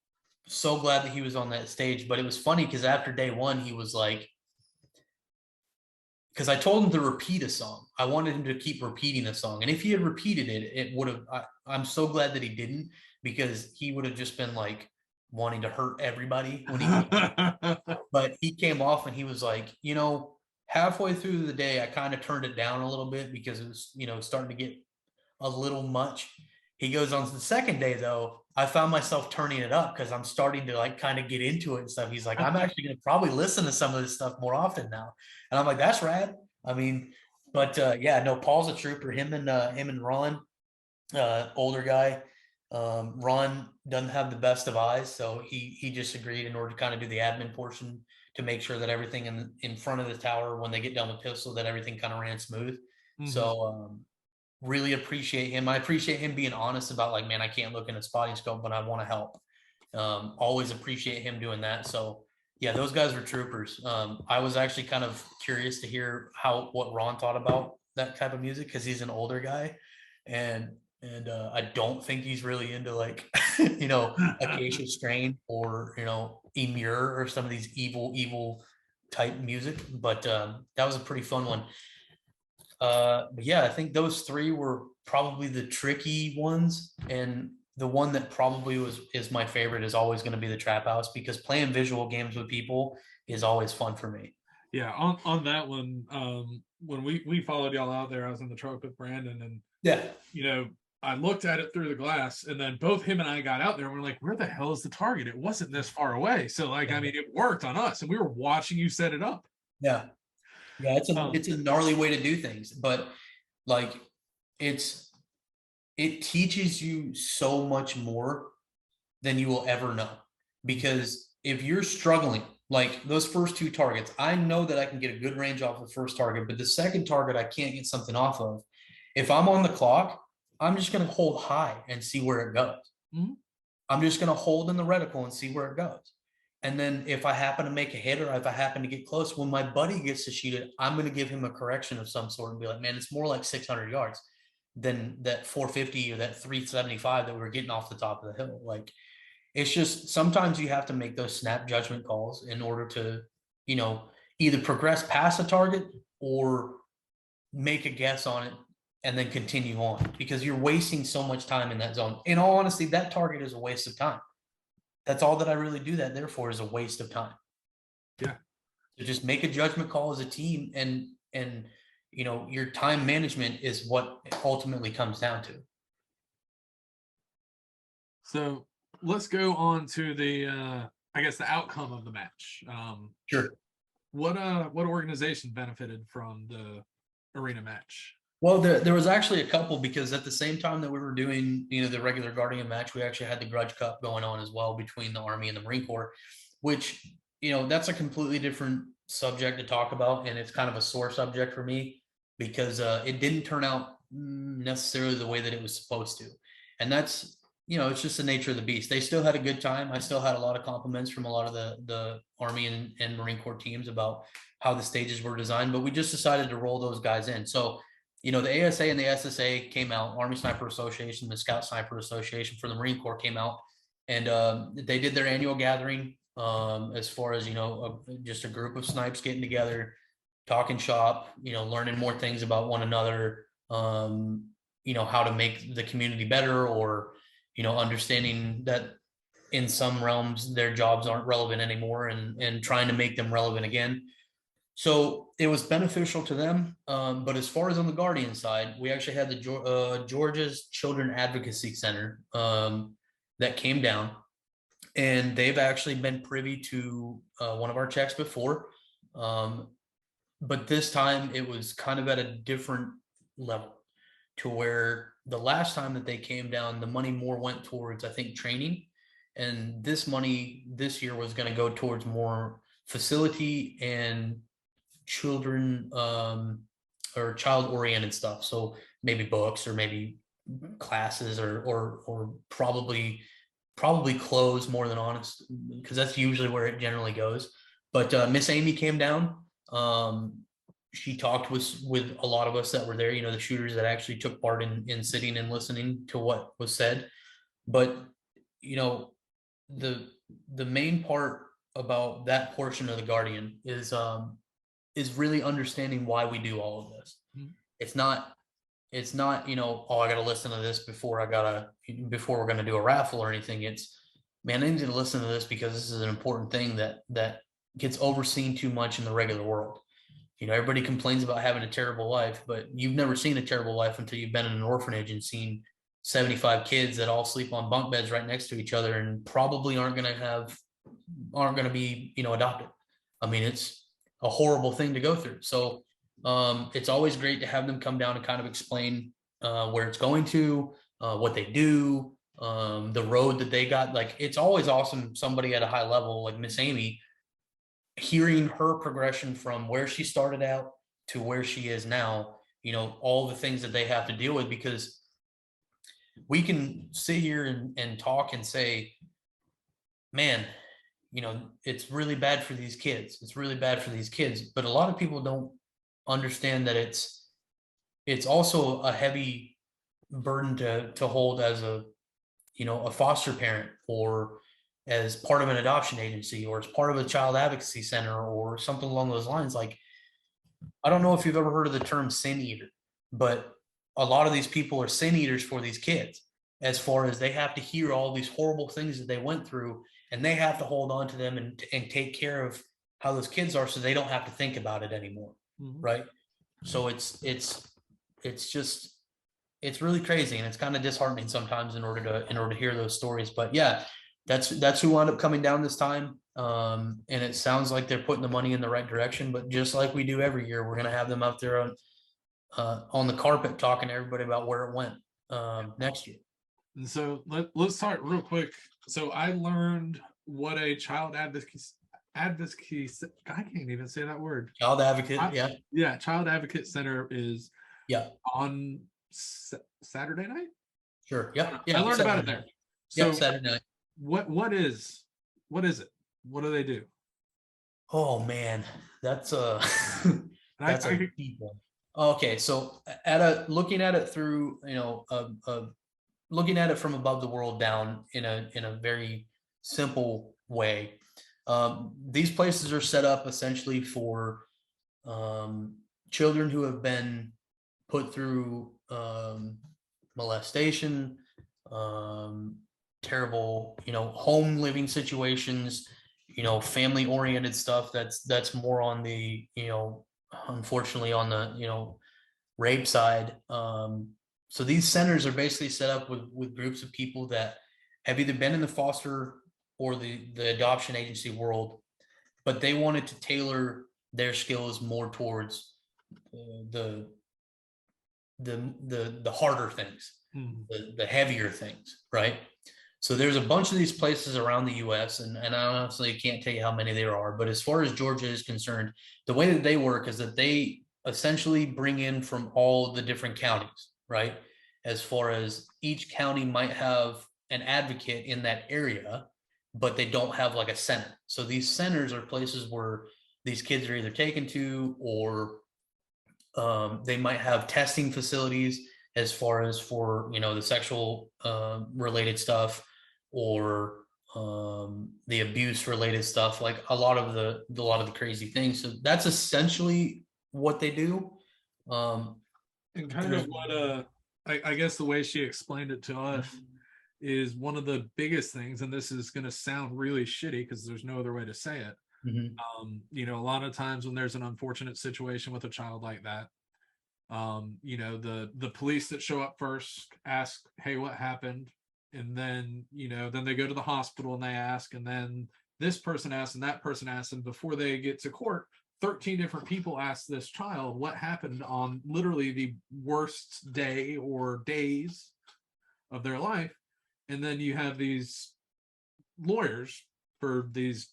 So glad that he was on that stage. But it was funny because after day one, he was like, because I told him to repeat a song. I wanted him to keep repeating the song. And if he had repeated it, it would have, I'm so glad that he didn't, because he would have just been like wanting to hurt everybody when he but he came off and he was like, halfway through the day, I kind of turned it down a little bit because it was, starting to get a little much. He goes, on the second day though, I found myself turning it up because I'm starting to like kind of get into it and stuff. He's like, I'm actually going to probably listen to some of this stuff more often now. And I'm like, that's rad. I mean, but yeah, no, Paul's a trooper. Him and Ron, older guy. Ron doesn't have the best of eyes, so he just agreed in order to kind of do the admin portion to make sure that everything in front of the tower when they get done with pistol, that everything kind of ran smooth. Mhm. So really appreciate him. I appreciate him being honest about like, man, I can't look in a spotting scope, but I want to help. Always appreciate him doing that. So yeah, those guys were troopers. I was actually kind of curious to hear what Ron thought about that type of music, because he's an older guy, and I don't think he's really into like Acacia Strain or Emure or some of these evil type music. But that was a pretty fun one. But yeah, I think those three were probably the tricky ones, and the one that probably is my favorite is always going to be the Trap House, because playing visual games with people is always fun for me. Yeah, on that one, when we followed y'all out there, I was in the truck with Brandon, and Yeah. I looked at it through the glass, and then both him and I got out there and we're like, where the hell is the target? It wasn't this far away. So like, I mean, it worked on us, and we were watching you set it up. Yeah. Yeah, it's a gnarly way to do things, but like it teaches you so much more than you will ever know. Because if you're struggling, like those first two targets, I know that I can get a good range off the first target, but the second target I can't get something off of. If I'm on the clock, I'm just going to hold high and see where it goes. Mm-hmm. I'm just going to hold in the reticle and see where it goes. And then if I happen to make a hit, or if I happen to get close, when my buddy gets to shoot it, I'm going to give him a correction of some sort and be like, man, it's more like 600 yards than that 450 or that 375 that we were getting off the top of the hill. Like, it's just, sometimes you have to make those snap judgment calls in order to, either progress past a target or make a guess on it and then continue on, because you're wasting so much time in that zone. In all honesty, that target is a waste of time. That's all that I really do that there for, is a waste of time. Yeah. So just make a judgment call as a team, and your time management is what it ultimately comes down to. So let's go on to the I guess the outcome of the match. Sure. What organization benefited from the arena match? Well, there was actually a couple, because at the same time that we were doing, the regular Guardian match, we actually had the Grudge Cup going on as well between the Army and the Marine Corps, which, that's a completely different subject to talk about. And it's kind of a sore subject for me, because it didn't turn out necessarily the way that it was supposed to. And that's, it's just the nature of the beast. They still had a good time. I still had a lot of compliments from a lot of the Army and Marine Corps teams about how the stages were designed, but we just decided to roll those guys in. So, the ASA and the SSA came out, Army Sniper Association, the Scout Sniper Association for the Marine Corps came out, and they did their annual gathering, as far as, just a group of snipes getting together, talking shop, learning more things about one another, how to make the community better, or, understanding that in some realms their jobs aren't relevant anymore, and trying to make them relevant again. So it was beneficial to them. But as far as on the Guardian side, we actually had the Georgia's Children Advocacy Center that came down, and they've actually been privy to one of our checks before. But this time it was kind of at a different level, to where the last time that they came down, the money more went towards, I think, training. And this money this year was going to go towards more facility and children or child oriented stuff. So maybe books, or maybe classes or probably close, more than honest, because that's usually where it generally goes. But Miss Amy came down. She talked with a lot of us that were there, the shooters that actually took part in sitting and listening to what was said. But the main part about that portion of the Guardian is really understanding why we do all of this. Mhm. It's not, oh, I got to listen to this before we're going to do a raffle or anything. It's, man, I need to listen to this because this is an important thing that gets overseen too much in the regular world. Everybody complains about having a terrible life, but you've never seen a terrible life until you've been in an orphanage and seen 75 kids that all sleep on bunk beds right next to each other and probably aren't going to be, adopted. I mean, it's a horrible thing to go through. So it's always great to have them come down and kind of explain where it's going to, what they do, the road that they got. Like, it's always awesome. Somebody at a high level, like Miss Amy, hearing her progression from where she started out to where she is now, all the things that they have to deal with, because we can sit here and talk and say, man, it's really bad for these kids. It's really bad for these kids. But a lot of people don't understand that it's also a heavy burden to hold as a foster parent, or as part of an adoption agency, or as part of a child advocacy center, or something along those lines. Like, I don't know if you've ever heard of the term sin eater, but a lot of these people are sin eaters for these kids, as far as they have to hear all these horrible things that they went through, and they have to hold on to them and take care of how those kids are, so they don't have to think about it anymore. Mhm. Right. So it's really crazy, and it's kind of disheartening sometimes in order to hear those stories. But yeah, that's who wound up coming down this time. And it sounds like they're putting the money in the right direction, but just like we do every year, we're going to have them out there on the carpet talking to everybody about where it went next year. And so let's talk real quick. So I learned what a child advocacy, I can't even say that word. Child advocate. Yeah. Child Advocate Center is on Saturday night. Sure. Yeah. I learned Saturday about it night. there. So Saturday night. What is it? What do they do? Oh man, that's a deep one. Okay, so looking at it through, looking at it from above the world down in a very simple way. These places are set up essentially for children who have been put through molestation, terrible, home living situations, family oriented stuff that's more on the, unfortunately on the, rape side. So these centers are basically set up with groups of people that have either been in the foster or the adoption agency world, but they wanted to tailor their skills more towards the harder things, the heavier things, right? So there's a bunch of these places around the US, and I honestly can't tell you how many there are, but as far as Georgia is concerned, the way that they work is that they essentially bring in from all the different counties, right? As far as each county might have an advocate in that area, but they don't have like a center. So these centers are places where these kids are either taken to, or they might have testing facilities as far as for, the sexual related stuff, or the abuse related stuff, like a lot of the crazy things. So that's essentially what they do. And kind of what I guess the way she explained it to us is one of the biggest things, and this is going to sound really shitty because there's no other way to say it. A lot of times when there's an unfortunate situation with a child like that, the police that show up first ask, hey, what happened? And then, then they go to the hospital and they ask, and then this person asks and that person asks, and before they get to court, 13 different people ask this child what happened on literally the worst day or days of their life. And then you have these lawyers for these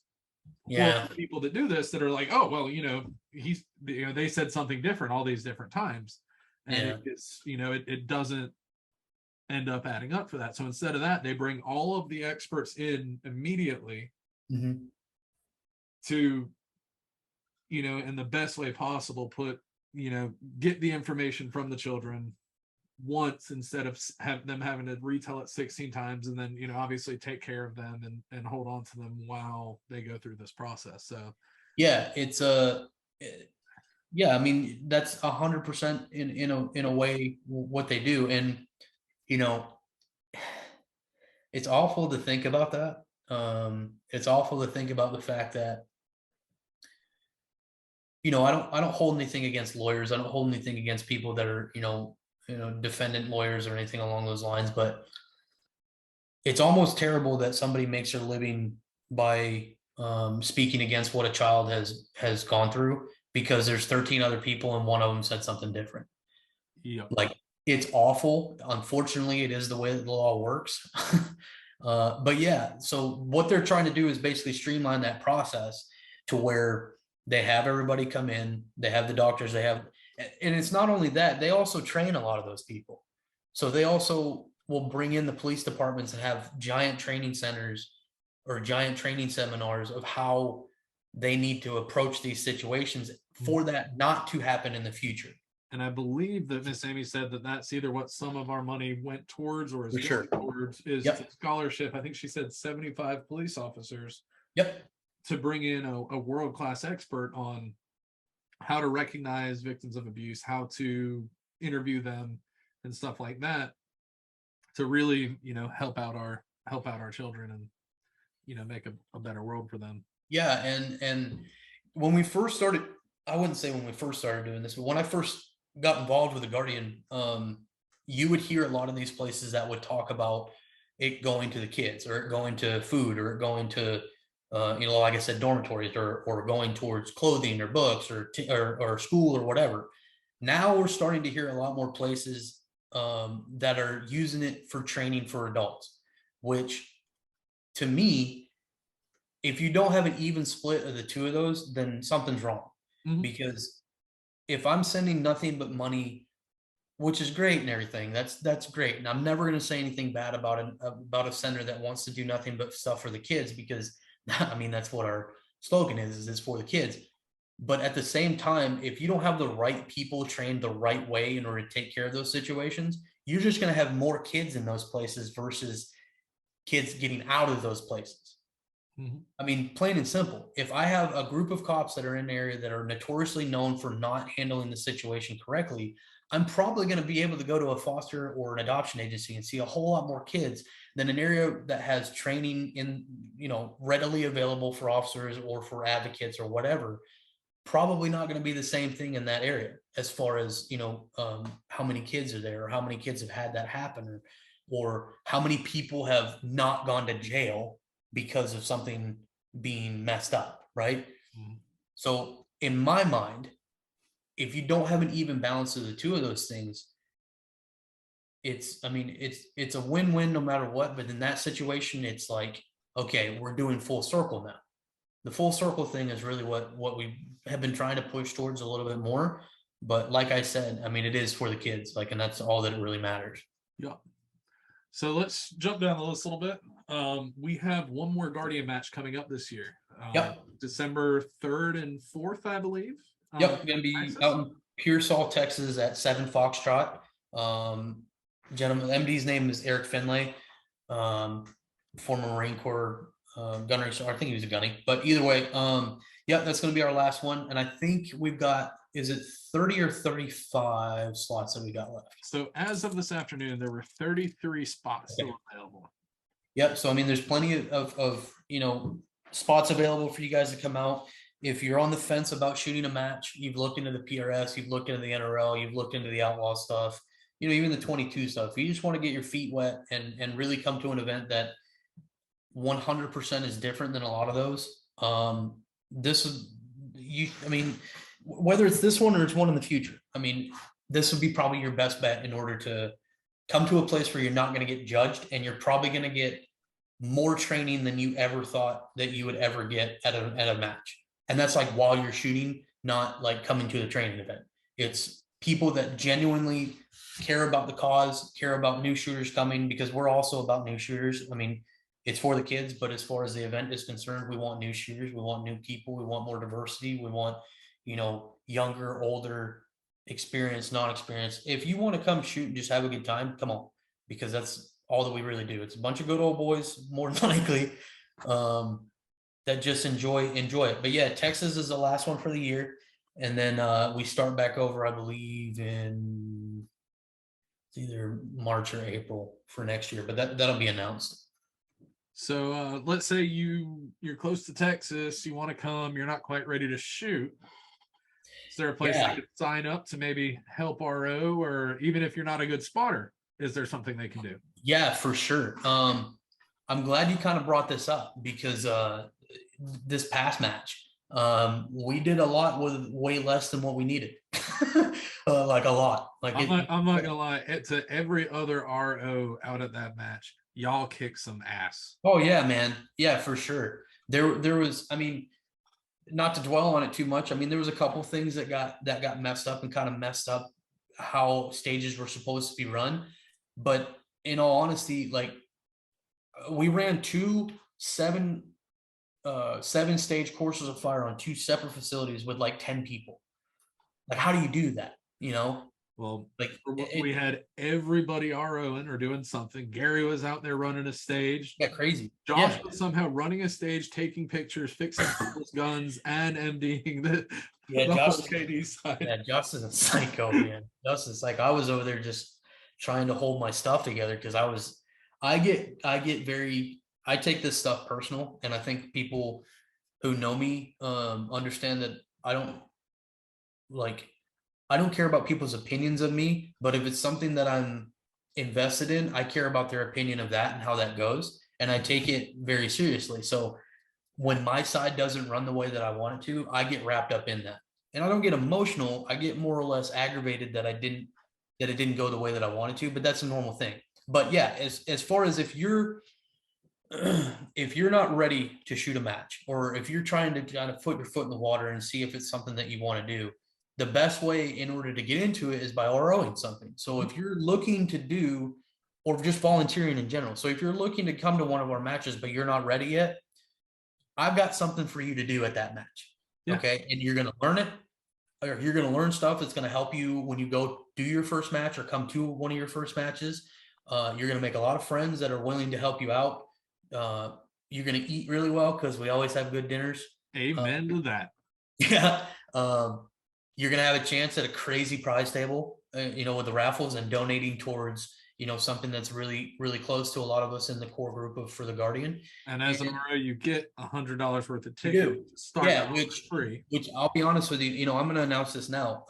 people that do this that are like, oh, well, they said something different all these different times. And it's, it doesn't end up adding up for that. So instead of that, they bring all of the experts in immediately to, in the best way possible, get the information from the children once, instead of them having to retell it 16 times, and then obviously take care of them and hold on to them while they go through this process. So yeah, it's yeah, I mean, that's 100% in a way what they do. And it's awful to think about that. It's awful to think about the fact that I don't hold anything against lawyers. I don't hold anything against people that are defendant lawyers or anything along those lines. But it's almost terrible that somebody makes their living by speaking against what a child has gone through, because there's 13 other people and one of them said something different. yeah, Like, it's awful. Unfortunately, it is the way that the law works. But yeah, so what they're trying to do is basically streamline that process to where they have everybody come in, they have the doctors, and it's not only that, they also train a lot of those people. So they also will bring in the police departments and have giant training centers or giant training seminars of how they need to approach these situations for that not to happen in the future. And I believe that Miss Amy said that that's either what some of our money went towards or is going towards, is the scholarship. I think she said 75 police officers. Yep. To bring in a world-class expert on how to recognize victims of abuse, how to interview them and stuff like that, to really, help out our children and, make a better world for them. Yeah. And when we first started, I wouldn't say when we first started doing this, but when I first got involved with the Guardian, you would hear a lot of these places that would talk about it going to the kids, or it going to food, or it going to like I said, dormitories, or going towards clothing or books or school or whatever. Now we're starting to hear a lot more places that are using it for training for adults, which to me, if you don't have an even split of the two of those, then something's wrong. Because if I'm sending nothing but money, which is great and everything, that's great. And I'm never going to say anything bad about a sender that wants to do nothing but stuff for the kids, because I mean, that's what our slogan is it's for the kids. But at the same time, if you don't have the right people trained the right way in order to take care of those situations, you're just going to have more kids in those places versus kids getting out of those places. I mean, plain and simple. If I have a group of cops that are in an area that are notoriously known for not handling the situation correctly, I'm probably going to be able to go to a foster or an adoption agency and see a whole lot more kids than an area that has training in, readily available for officers or for advocates or whatever. Probably not going to be the same thing in that area as far as, how many kids are there, or how many kids have had that happen, or how many people have not gone to jail because of something being messed up, right? So in my mind, if you don't have an even balance of the two of those things, it's a win-win no matter what. But in that situation, it's like, okay, we're doing full circle now. The full circle thing is really what we have been trying to push towards a little bit more. But like I said, I mean, it is for the kids, and that's all that really matters. Yeah. So let's jump down the list a little bit. We have one more Guardian match coming up this year. December 3rd and 4th, I believe. Going to be out in Pearsall, Texas at 7 Foxtrot. Gentleman, MD's name is Eric Finlay, former Marine Corps gunnery. So I think he was a gunny, but either way, that's going to be our last one. And I think we've got, is it 30 or 35 slots that we got left? So as of this afternoon, there were 33 spots still available. Yep. So, I mean, there's plenty of spots available for you guys to come out. If you're on the fence about shooting a match, you've looked into the PRS, you've looked into the NRL, you've looked into the outlaw stuff, even the 22 stuff. You just want to get your feet wet and really come to an event that 100% is different than a lot of those. Whether it's this one or it's one in the future, I mean, this would be probably your best bet in order to come to a place where you're not going to get judged, and you're probably going to get more training than you ever thought that you would ever get at a match. And that's like while you're shooting, not like coming to the training event. It's people that genuinely care about the cause, care about new shooters coming, because we're also about new shooters. I mean, it's for the kids, but as far as the event is concerned, we want new shooters, we want new people, we want more diversity, we want, younger, older, experienced, non-experienced. If you want to come shoot and just have a good time, come on, because that's all that we really do. It's a bunch of good old boys, more than likely, that just enjoy it. But yeah, Texas is the last one for the year, and then we start back over, I believe, in either March or April for next year, but that'll be announced. So let's say you're close to Texas, you want to come, you're not quite ready to shoot. Is there a place they could sign up to maybe help RO, or even if you're not a good spotter, is there something they can do? Yeah, for sure. I'm glad you kind of brought this up, because this past match, we did a lot with way less than what we needed. Like a lot. Like I'm not gonna lie, to every other RO out at that match, y'all kick some ass. Oh yeah, man. Yeah, for sure. There was, I mean, not to dwell on it too much. I mean, there was a couple things that got messed up and kind of messed up how stages were supposed to be run. But in all honesty, like, we ran two seven stage courses of fire on two separate facilities with like 10 people. Like, how do you do that? Well, like we had everybody ROing or doing something. Gary was out there running a stage. Yeah, crazy. Josh was somehow running a stage, taking pictures, fixing people's guns, and MDing the Josh, whole KD side. Yeah, Josh is a psycho, man. Josh is like, I was over there just trying to hold my stuff together, because I take this stuff personal, and I think people who know me understand that I don't care about people's opinions of me, but if it's something that I'm invested in, I care about their opinion of that and how that goes, and I take it very seriously. So when my side doesn't run the way that I want it to, I get wrapped up in that, and I don't get emotional. I get more or less aggravated that it didn't go the way that I wanted to, but that's a normal thing. But yeah, as far as if you're not ready to shoot a match, or if you're trying to kind of put your foot in the water and see if it's something that you want to do, the best way in order to get into it is by ROing something. So if you're looking to do, or just volunteering in general, so if you're looking to come to one of our matches but you're not ready yet, I've got something for you to do at that match. Yeah. Okay, and you're going to learn it, or you're going to learn stuff that's going to help you when you go do your first match or come to one of your first matches. You're going to make a lot of friends that are willing to help you out. You're going to eat really well, because we always have good dinners. Amen to that. Yeah. You're going to have a chance at a crazy prize table, with the raffles, and donating towards, something that's really, really close to a lot of us in the core group for the Guardian. And as an RO, you get $100 worth of tickets. Free. Which I'll be honest with you, I'm going to announce this now.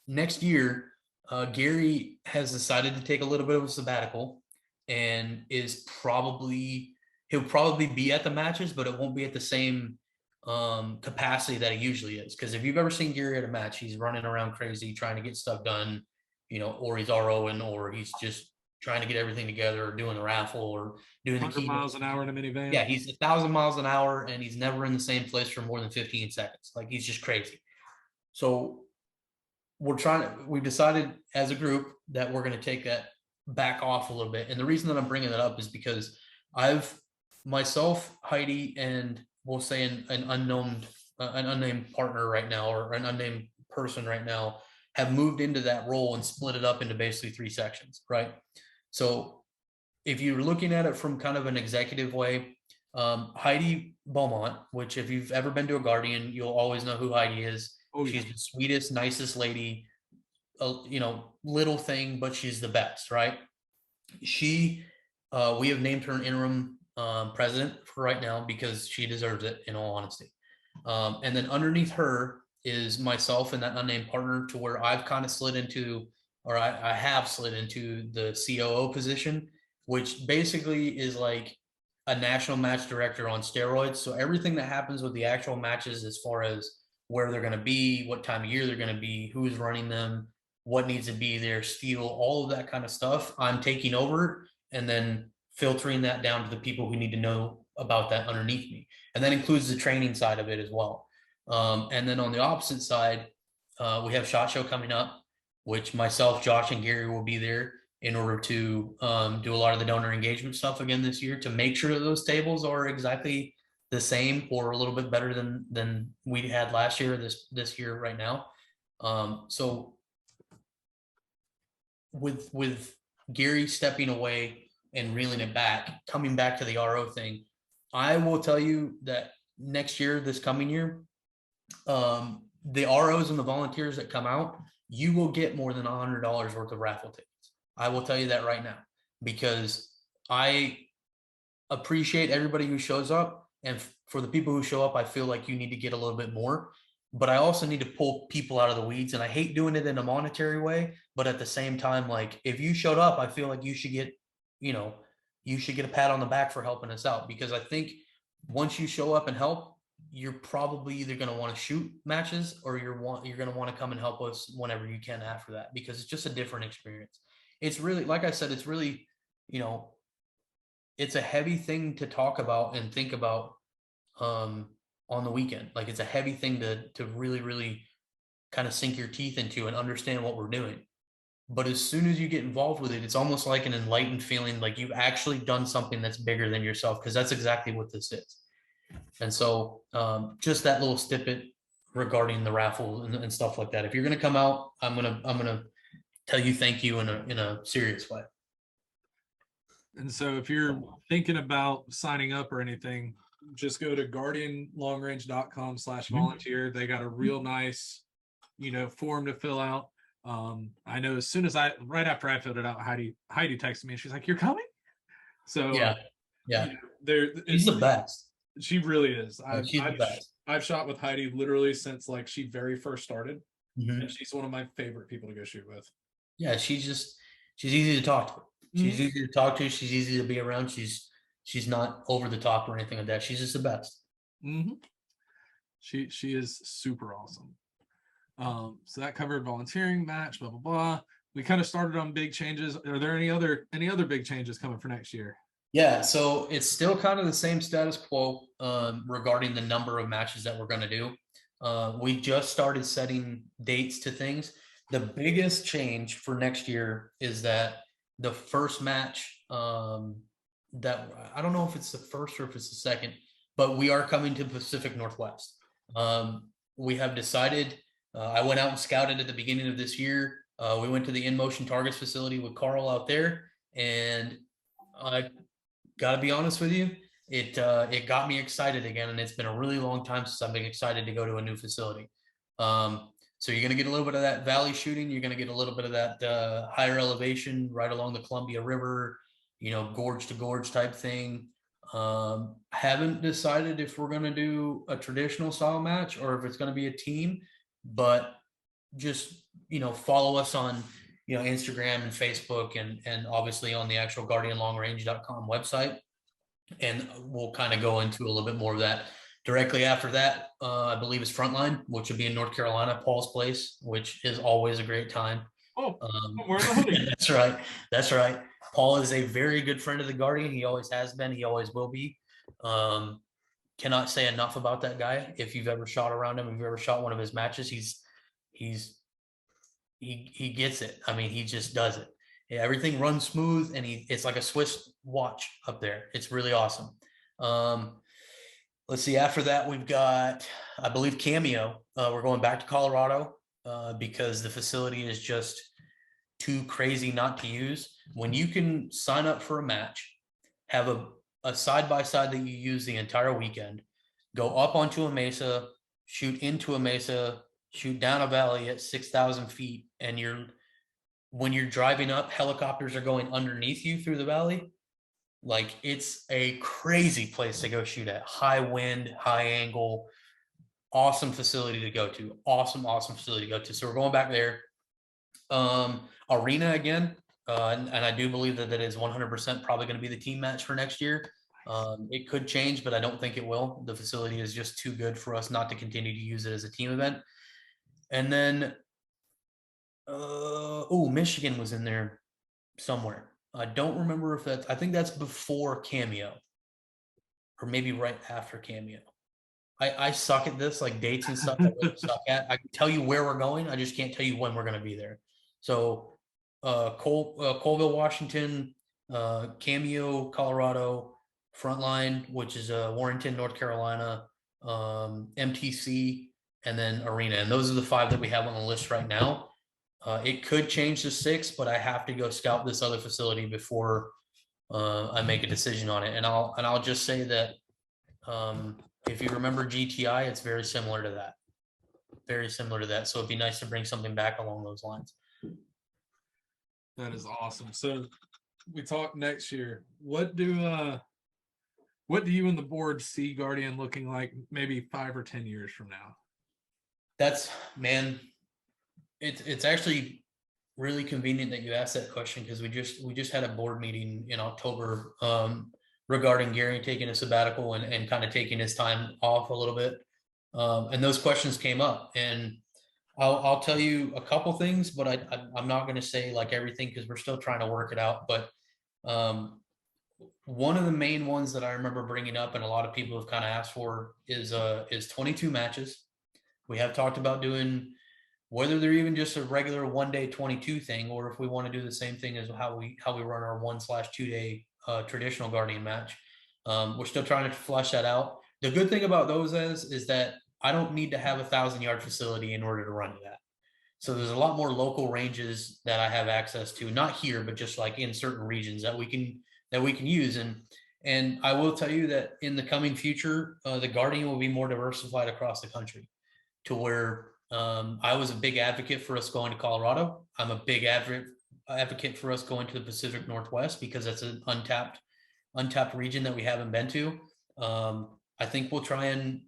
Next year, Gary has decided to take a little bit of a sabbatical, and he'll probably be at the matches, but it won't be at the same capacity that he usually is. Because if you've ever seen Gary at a match, he's running around crazy trying to get stuff done, or he's ROing, or he's just trying to get everything together, or doing the raffle, or doing 100 miles an hour in a minivan. Yeah, he's 1,000 miles an hour, and he's never in the same place for more than 15 seconds. Like, he's just crazy. So we've decided as a group that we're going to take that back off a little bit. And the reason that I'm bringing that up is because myself, Heidi, and we'll say an unnamed partner right now, or an unnamed person right now, have moved into that role and split it up into basically 3 sections, right? So if you're looking at it from kind of an executive way, Heidi Beaumont, which if you've ever been to a Guardian, you'll always know who Heidi is. Oh, yeah. She's the sweetest, nicest lady, little thing, but she's the best, right? We have named her an interim president for right now, because she deserves it, in all honesty. And then underneath her is myself and that unnamed partner, to where I've kind of slid into, or I have slid into the COO position, which basically is like a national match director on steroids. So everything that happens with the actual matches, as far as where they're going to be, what time of year they're going to be, who's running them, what needs to be there, steel, all of that kind of stuff, I'm taking over, and then filtering that down to the people who need to know about that underneath me. And that includes the training side of it as well. And then on the opposite side, we have SHOT Show coming up. which myself, Josh, and Gary will be there in order to do a lot of the donor engagement stuff again this year to make sure that those tables are exactly the same or a little bit better than we had last year, this year right now. So with Gary stepping away and reeling it back, coming back to the RO thing, I will tell you that next year, this coming year, the ROs and the volunteers that come out, you will get more than $100 worth of raffle tickets. I will tell you that right now, because I appreciate everybody who shows up. And for the people who show up, I feel like you need to get a little bit more, but I also need to pull people out of the weeds. And I hate doing it in a monetary way, but at the same time, like if you showed up, I feel like you should get, you should get a pat on the back for helping us out, because I think once you show up and help, you're probably either going to want to shoot matches or you're going to want to come and help us whenever you can after that, because it's just a different experience. It's really, like I said, it's really, it's a heavy thing to talk about and think about on the weekend. Like it's a heavy thing to really, really kind of sink your teeth into and understand what we're doing. But as soon as you get involved with it, it's almost like an enlightened feeling, like you've actually done something that's bigger than yourself, because that's exactly what this is. And so just that little snippet regarding the raffle and stuff like that. If you're going to come out, I'm going to tell you thank you in a serious way. And so if you're thinking about signing up or anything, just go to guardianlongrange.com/volunteer. They got a real nice, form to fill out. I know as soon as right after I filled it out, Heidi texted me and she's like, "You're coming?" So yeah. She's the best. She really is. She's the best. I've shot with Heidi literally since like she very first started. Mm-hmm. And she's one of my favorite people to go shoot with. Yeah, she's easy to talk to. She's easy to talk to. She's easy to be around. She's not over the top or anything like that. She's just the best. Mm-hmm. She is super awesome. So that covered volunteering, match, blah blah blah. We kind of started on big changes. Are there any other big changes coming for next year? Yeah, so it's still kind of the same status quo regarding the number of matches that we're going to do. We just started setting dates to things. The biggest change for next year is that the first match, that I don't know if it's the first or if it's the second, but we are coming to Pacific Northwest. We have decided, I went out and scouted at the beginning of this year. We went to the In Motion Targets facility with Carl out there, and I got to be honest with you, it got me excited again, and it's been a really long time since I've been excited to go to a new facility. So you're going to get a little bit of that valley shooting. You're going to get a little bit of that higher elevation right along the Columbia River, gorge to gorge type thing. Haven't decided if we're going to do a traditional style match or if it's going to be a team, but just, follow us on, Instagram and Facebook and obviously on the actual guardianlongrange.com website. And we'll kind of go into a little bit more of that. Directly after that, I believe is Frontline, which would be in North Carolina, Paul's place, which is always a great time. Oh, we're in the hoodie. That's right. Paul is a very good friend of the Guardian. He always has been. He always will be. Cannot say enough about that guy. If you've ever shot around him, if you've ever shot one of his matches, he gets it. I mean, he just does it. Yeah, everything runs smooth, and it's like a Swiss watch up there. It's really awesome. Let's see. After that, we've got, I believe, Cameo. We're going back to Colorado because the facility is just too crazy not to use. When you can sign up for a match, have a side-by-side that you use the entire weekend, go up onto a mesa, shoot into a mesa, shoot down a valley at 6,000 feet, and when you're driving up, helicopters are going underneath you through the valley. Like, it's a crazy place to go shoot at. High wind, high angle, awesome facility to go to. Awesome facility to go to. So we're going back there. Arena again. And I do believe that is 100% probably going to be the team match for next year. It could change, but I don't think it will. The facility is just too good for us not to continue to use it as a team event. And then, Michigan was in there somewhere. I don't remember if I think that's before Cameo or maybe right after Cameo. I suck at this, like dates and stuff. I really suck at. I can tell you where we're going. I just can't tell you when we're going to be there. So Colville, Washington, Cameo, Colorado, Frontline, which is Warrenton, North Carolina, MTC, and then Arena. And those are the 5 that we have on the list right now. It could change to 6, but I have to go scout this other facility before I make a decision on it. And I'll just say that if you remember GTI, it's very similar to that. Very similar to that. So it'd be nice to bring something back along those lines. That is awesome. So we talk next year. What do you and the board see Guardian looking like maybe 5 or 10 years from now? That's, man, it's actually really convenient that you asked that question, because we just had a board meeting in October regarding Gary taking a sabbatical and kind of taking his time off a little bit. And those questions came up, and I'll tell you a couple things, but I'm not going to say like everything, because we're still trying to work it out. But one of the main ones that I remember bringing up, and a lot of people have kind of asked for, is 22 matches. We have talked about doing, whether they're even just a regular 1-day 22 thing, or if we want to do the same thing as how we run our 1/2 day traditional Guardian match. We're still trying to flesh that out. The good thing about those is that I don't need to have a 1,000-yard facility in order to run that. So there's a lot more local ranges that I have access to, not here, but just like in certain regions that we can use. And I will tell you that in the coming future, the Guardian will be more diversified across the country, to where I was a big advocate for us going to Colorado. I'm a big advocate for us going to the Pacific Northwest, because that's an untapped region that we haven't been to. I think we'll try and,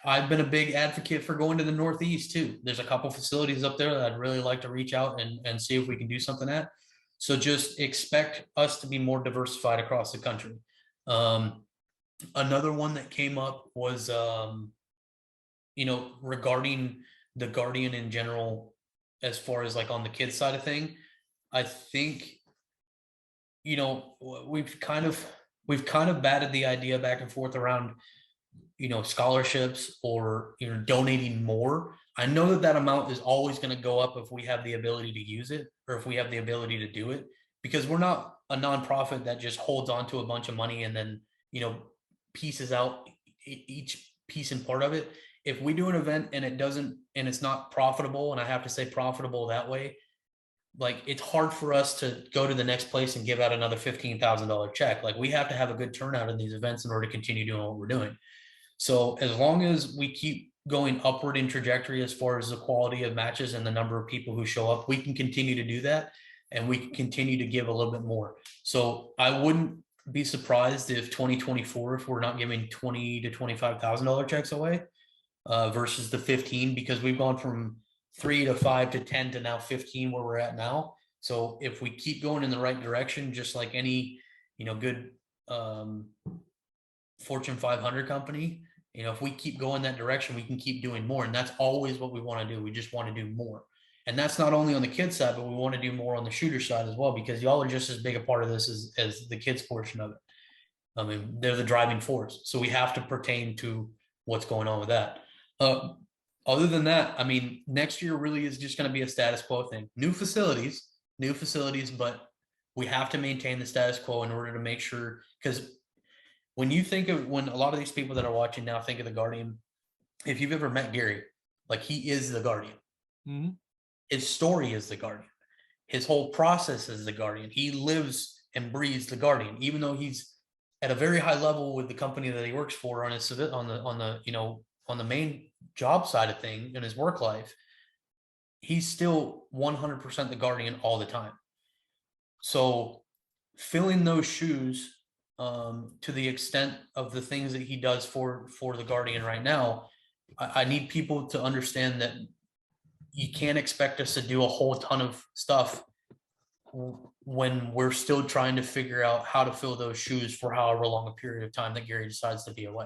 I've been a big advocate for going to the Northeast too. There's a couple facilities up there that I'd really like to reach out and see if we can do something at. So just expect us to be more diversified across the country. Another one that came up was, regarding the Guardian in general, as far as like on the kids side of thing, I think, we've kind of batted the idea back and forth around, scholarships or, donating more. I know that amount is always going to go up if we have the ability to use it, or if we have the ability to do it, because we're not a nonprofit that just holds on to a bunch of money and then, pieces out each piece and part of it. If we do an event and it's not profitable, and I have to say profitable that way, like, it's hard for us to go to the next place and give out another $15,000 check. Like, we have to have a good turnout in these events in order to continue doing what we're doing. So as long as we keep going upward in trajectory as far as the quality of matches and the number of people who show up, we can continue to do that, and we can continue to give a little bit more. So I wouldn't be surprised if 2024, if we're not giving $20,000 to $25,000 checks away versus the 15, because we've gone from 3 to 5 to 10 to now 15 where we're at now. So if we keep going in the right direction, just like any, good Fortune 500 company, if we keep going that direction, we can keep doing more. And that's always what we want to do. We just want to do more. And that's not only on the kids side, but we want to do more on the shooter side as well, because y'all are just as big a part of this as the kids portion of it. I mean, they're the driving force. So we have to pertain to what's going on with that. Other than that, I mean, next year really is just going to be a status quo thing. New facilities, but we have to maintain the status quo in order to make sure, because when a lot of these people that are watching now think of the Guardian, if you've ever met Gary, like, he is the Guardian. Mm-hmm. His story is the Guardian. His whole process is the Guardian. He lives and breathes the Guardian, even though he's at a very high level with the company that he works for on the main job side of thing in his work life. He's still 100% the Guardian all the time. So filling those shoes to the extent of the things that he does for the Guardian right now, I need people to understand that you can't expect us to do a whole ton of stuff when we're still trying to figure out how to fill those shoes for however long a period of time that Gary decides to be away.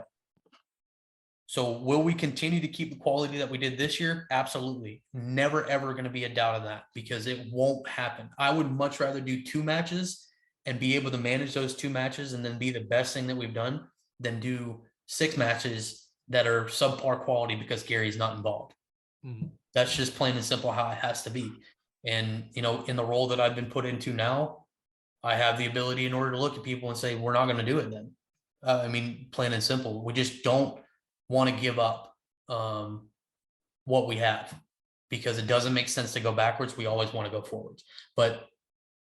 So will we continue to keep the quality that we did this year? Absolutely. Never, ever going to be a doubt of that, because it won't happen. I would much rather do 2 matches and be able to manage those 2 matches and then be the best thing that we've done than do 6 matches that are subpar quality because Gary's not involved. Mm-hmm. That's just plain and simple how it has to be. And, you know, in the role that I've been put into now, I have the ability in order to look at people and say, we're not going to do it then. I mean, plain and simple. We just don't want to give up what we have, because it doesn't make sense to go backwards. We always want to go forwards. But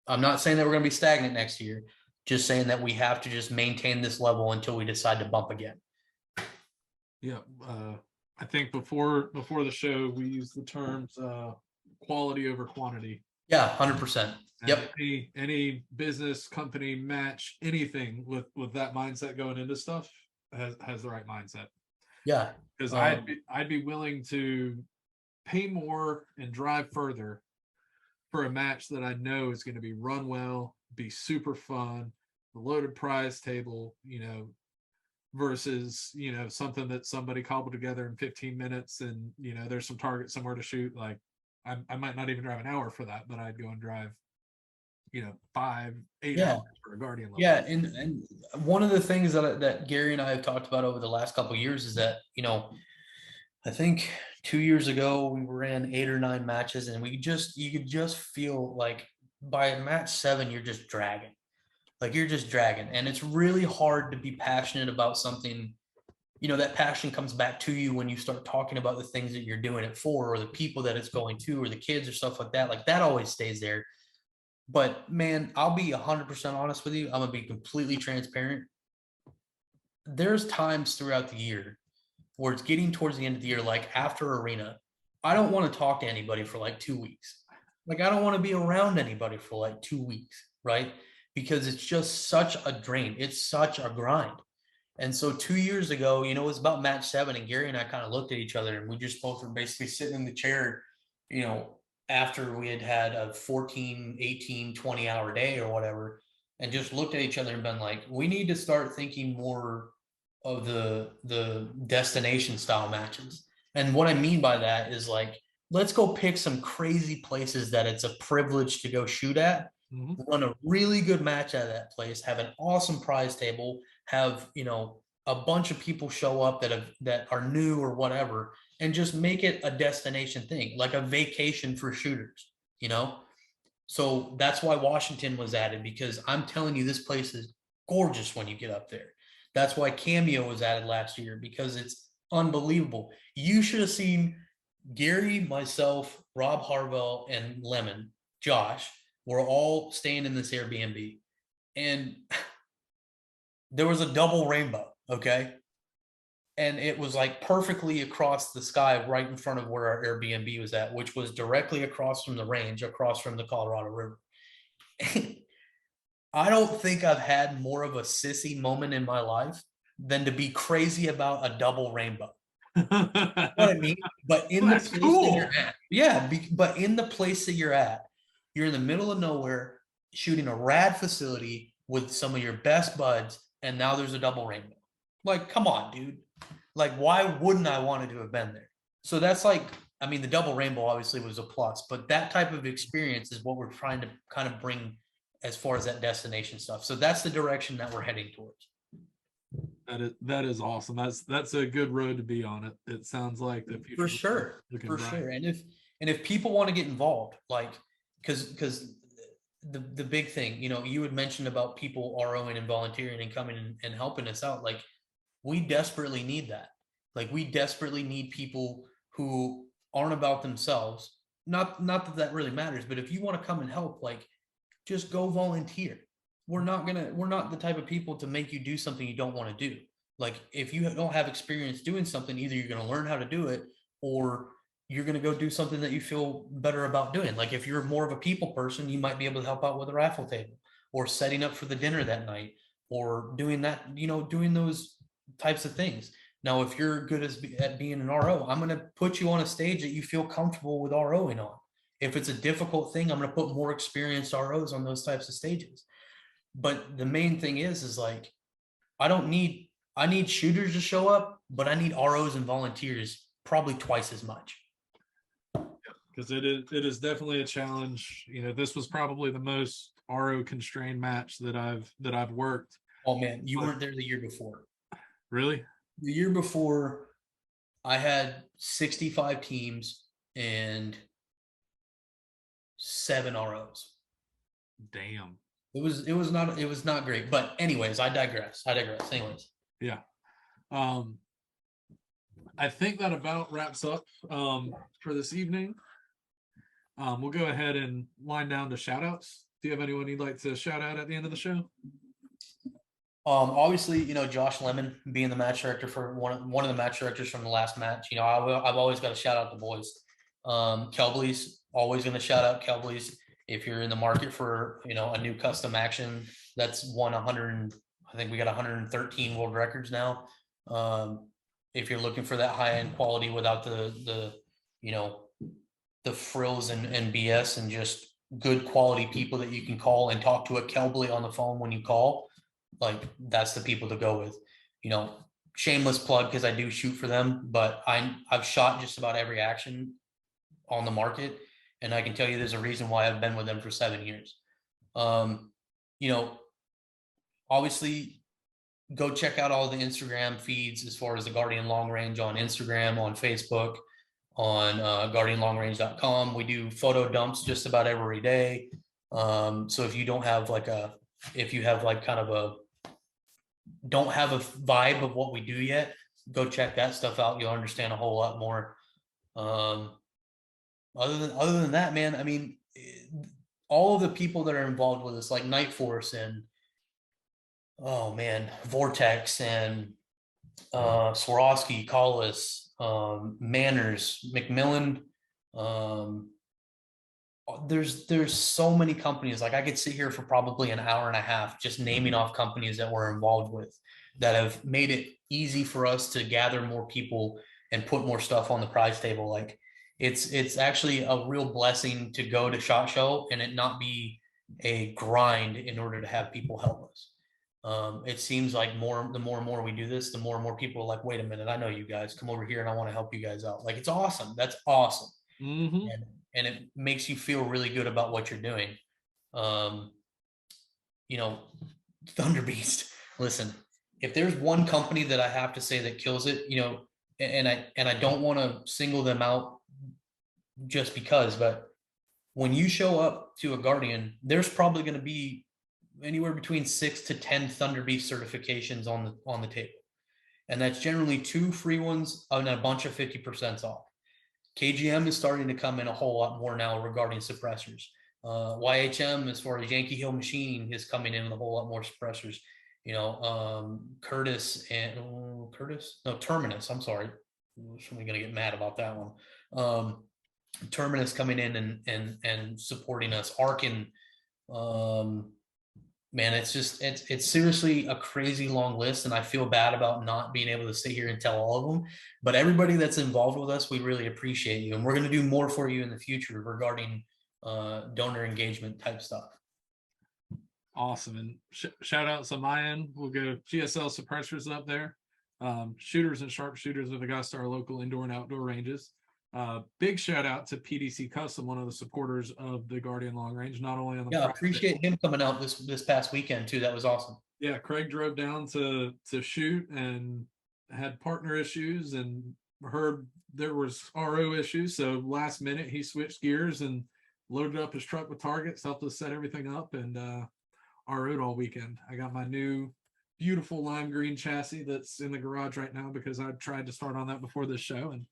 I'm not saying that we're going to be stagnant next year, just saying that we have to just maintain this level until we decide to bump again. Yeah. I think before the show, we used the terms quality over quantity. Yeah, 100%. And Yep. Any business, company, match, anything with that mindset going into stuff has the right mindset. Yeah. Because I'd be willing to pay more and drive further for a match that I know is going to be run well, be super fun, the loaded prize table, you know, versus, you know, something that somebody cobbled together in 15 minutes and, you know, there's some target somewhere to shoot. Like I might not even drive an hour for that, but I'd go and drive, you know, 5-8 hours for a Guardian level. Yeah, and one of the things that Gary and I have talked about over the last couple of years is that, you know, I think 2 years ago we ran 8 or 9 matches, and you could just feel like by match 7 you're just dragging. Like you're just dragging, and it's really hard to be passionate about something. You know, that passion comes back to you when you start talking about the things that you're doing it for, or the people that it's going to, or the kids or stuff like that. Like that always stays there. But man, I'll be 100% honest with you. I'm gonna be completely transparent. There's times throughout the year where it's getting towards the end of the year, like after arena, I don't want to talk to anybody for like 2 weeks. Like I don't want to be around anybody for like 2 weeks, right? Because it's just such a drain. It's such a grind. And so 2 years ago, you know, it was about match 7, and Gary and I kind of looked at each other, and we just both were basically sitting in the chair, you know, after we had had a 14, 18, 20-hour day or whatever, and just looked at each other and been like, we need to start thinking more of the destination style matches. And what I mean by that is like, let's go pick some crazy places that it's a privilege to go shoot at, run a really good match out of that place, have an awesome prize table, have, you know, a bunch of people show up that are new or whatever, and just make it a destination thing, like a vacation for shooters, you know? So that's why Washington was added, because I'm telling you, this place is gorgeous when you get up there. That's why Cameo was added last year, because it's unbelievable. You should have seen Gary, myself, Rob Harvell, and Lemon, Josh, were all staying in this Airbnb. And there was a double rainbow, okay? And it was like perfectly across the sky right in front of where our Airbnb was at, which was directly across from the range, across from the Colorado River. I don't think I've had more of a sissy moment in my life than to be crazy about a double rainbow. You know what I mean? But in the place that you're at, yeah, but in the place that you're at, you're in the middle of nowhere shooting a rad facility with some of your best buds, and now there's a double rainbow. Like, come on, dude. Like, why wouldn't I wanted to have been there? So that's like, I mean, the double rainbow obviously was a plus, but that type of experience is what we're trying to kind of bring as far as that destination stuff. So that's the direction that we're heading towards. That is awesome. That's a good road to be on. It sounds like the future. For sure. For sure. And if people want to get involved, like, because the big thing, you know, you had mentioned about people ROing and volunteering and coming and helping us out. Like, we desperately need that. Like, we desperately need people who aren't about themselves. Not that really matters, but if you want to come and help, like, just go volunteer. We're not the type of people to make you do something you don't want to do. Like, if you don't have experience doing something, either you're going to learn how to do it, or you're going to go do something that you feel better about doing. Like, if you're more of a people person, you might be able to help out with a raffle table, or setting up for the dinner that night, or doing that, you know, doing those types of things. Now, if you're good at being an RO, I'm going to put you on a stage that you feel comfortable with ROing on. If it's a difficult thing, I'm going to put more experienced ROs on those types of stages. But the main thing is like, I need shooters to show up, but I need ROs and volunteers probably twice as much. Because it is definitely a challenge. You know, this was probably the most RO constrained match that I've worked. Oh man, you weren't there the year before. Really? The year before, I had 65 teams, and 7 ROs. Damn. It was not great. But anyways, I digress. Anyways. Yeah. I think that about wraps up for this evening. We'll go ahead and line down to shout outs. Do you have anyone you'd like to shout out at the end of the show? Obviously, Josh Lemon being the match director for one of the match directors from the last match. I've always got to shout out the boys. Kelbley's always going to shout out Kelbley's. If you're in the market for a new custom action, that's won 100. I think we got 113 world records now. If you're looking for that high end quality without the frills and BS, and just good quality people that you can call and talk to a Kelbley on the phone when you call, like that's the people to go with. Shameless plug because I do shoot for them, but I've shot just about every action on the market, and I can tell you there's a reason why I've been with them for 7 years. Obviously go check out all the Instagram feeds as far as the Guardian Long Range on Instagram, on Facebook, on guardianlongrange.com. We do photo dumps just about every day. So if you don't have don't have a vibe of what we do yet, go check that stuff out. You'll understand a whole lot more. Other than that, man, I mean, all of the people that are involved with us, like Night Force and Vortex and Swarovski, Collis, Manners, McMillan. There's so many companies. Like I could sit here for probably an hour and a half just naming off companies that we're involved with that have made it easy for us to gather more people and put more stuff on the prize table. Like it's actually a real blessing to go to SHOT Show and it not be a grind in order to have people help us. It seems like the more and more we do this, the more and more people are like, wait a minute, I know you guys, come over here and I want to help you guys out. Like, it's awesome. That's awesome. Mm-hmm. And it makes you feel really good about what you're doing. Thunder Beast, listen, if there's one company that I have to say that kills it, and I don't want to single them out just because, but when you show up to a Guardian, there's probably going to be anywhere between 6 to 10 Thunder Beast certifications on the table. And that's generally 2 free ones and a bunch of 50% off. KGM is starting to come in a whole lot more now regarding suppressors. YHM, as far as Yankee Hill Machining, is coming in with a whole lot more suppressors. Terminus. I'm sorry. Somebody's going to get mad about that one. Terminus coming in and supporting us. Arkin, man, it's seriously a crazy long list, and I feel bad about not being able to sit here and tell all of them. But everybody that's involved with us, we really appreciate you, and we're going to do more for you in the future regarding donor engagement type stuff. Awesome. And shout outs on my end. We'll go GSL suppressors up there. Shooters and sharpshooters are the guys to our local indoor and outdoor ranges. Big shout out to PDC Custom, one of the supporters of the Guardian Long Range, not only on the appreciate him coming out this past weekend too. That was awesome. Yeah, Craig drove down to shoot and had partner issues and heard there was RO issues, so last minute he switched gears and loaded up his truck with targets, helped us set everything up, and RO'd all weekend. I got my new beautiful lime green chassis that's in the garage right now because I tried to start on that before this show, and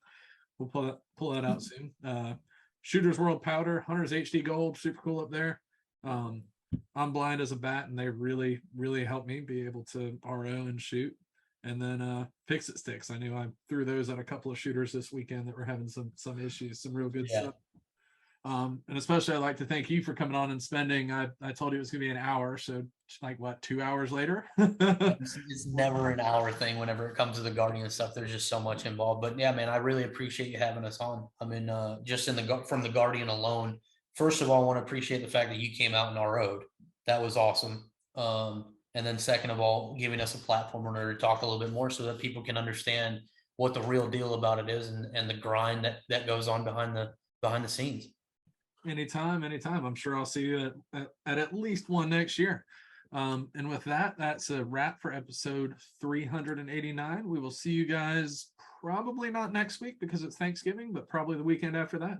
we'll pull that out soon. Shooters World Powder, Hunters HD Gold, super cool up there. I'm blind as a bat, and they really, really helped me be able to RO and shoot. And then Fix-It Sticks. I knew I threw those at a couple of shooters this weekend that were having some issues, some real good stuff. And especially I'd like to thank you for coming on and spending, I told you it was going to be an hour, so like what, 2 hours later? It's never an hour thing whenever it comes to the Guardian stuff. There's just so much involved. But yeah, man, I really appreciate you having us on. I mean, just from the Guardian alone, first of all, I want to appreciate the fact that you came out and RO'd. That was awesome. And then second of all, giving us a platform in order to talk a little bit more so that people can understand what the real deal about it is and the grind that goes on behind the scenes. Anytime. I'm sure I'll see you at least one next year. And with that, that's a wrap for episode 389. We will see you guys probably not next week because it's Thanksgiving, but probably the weekend after that.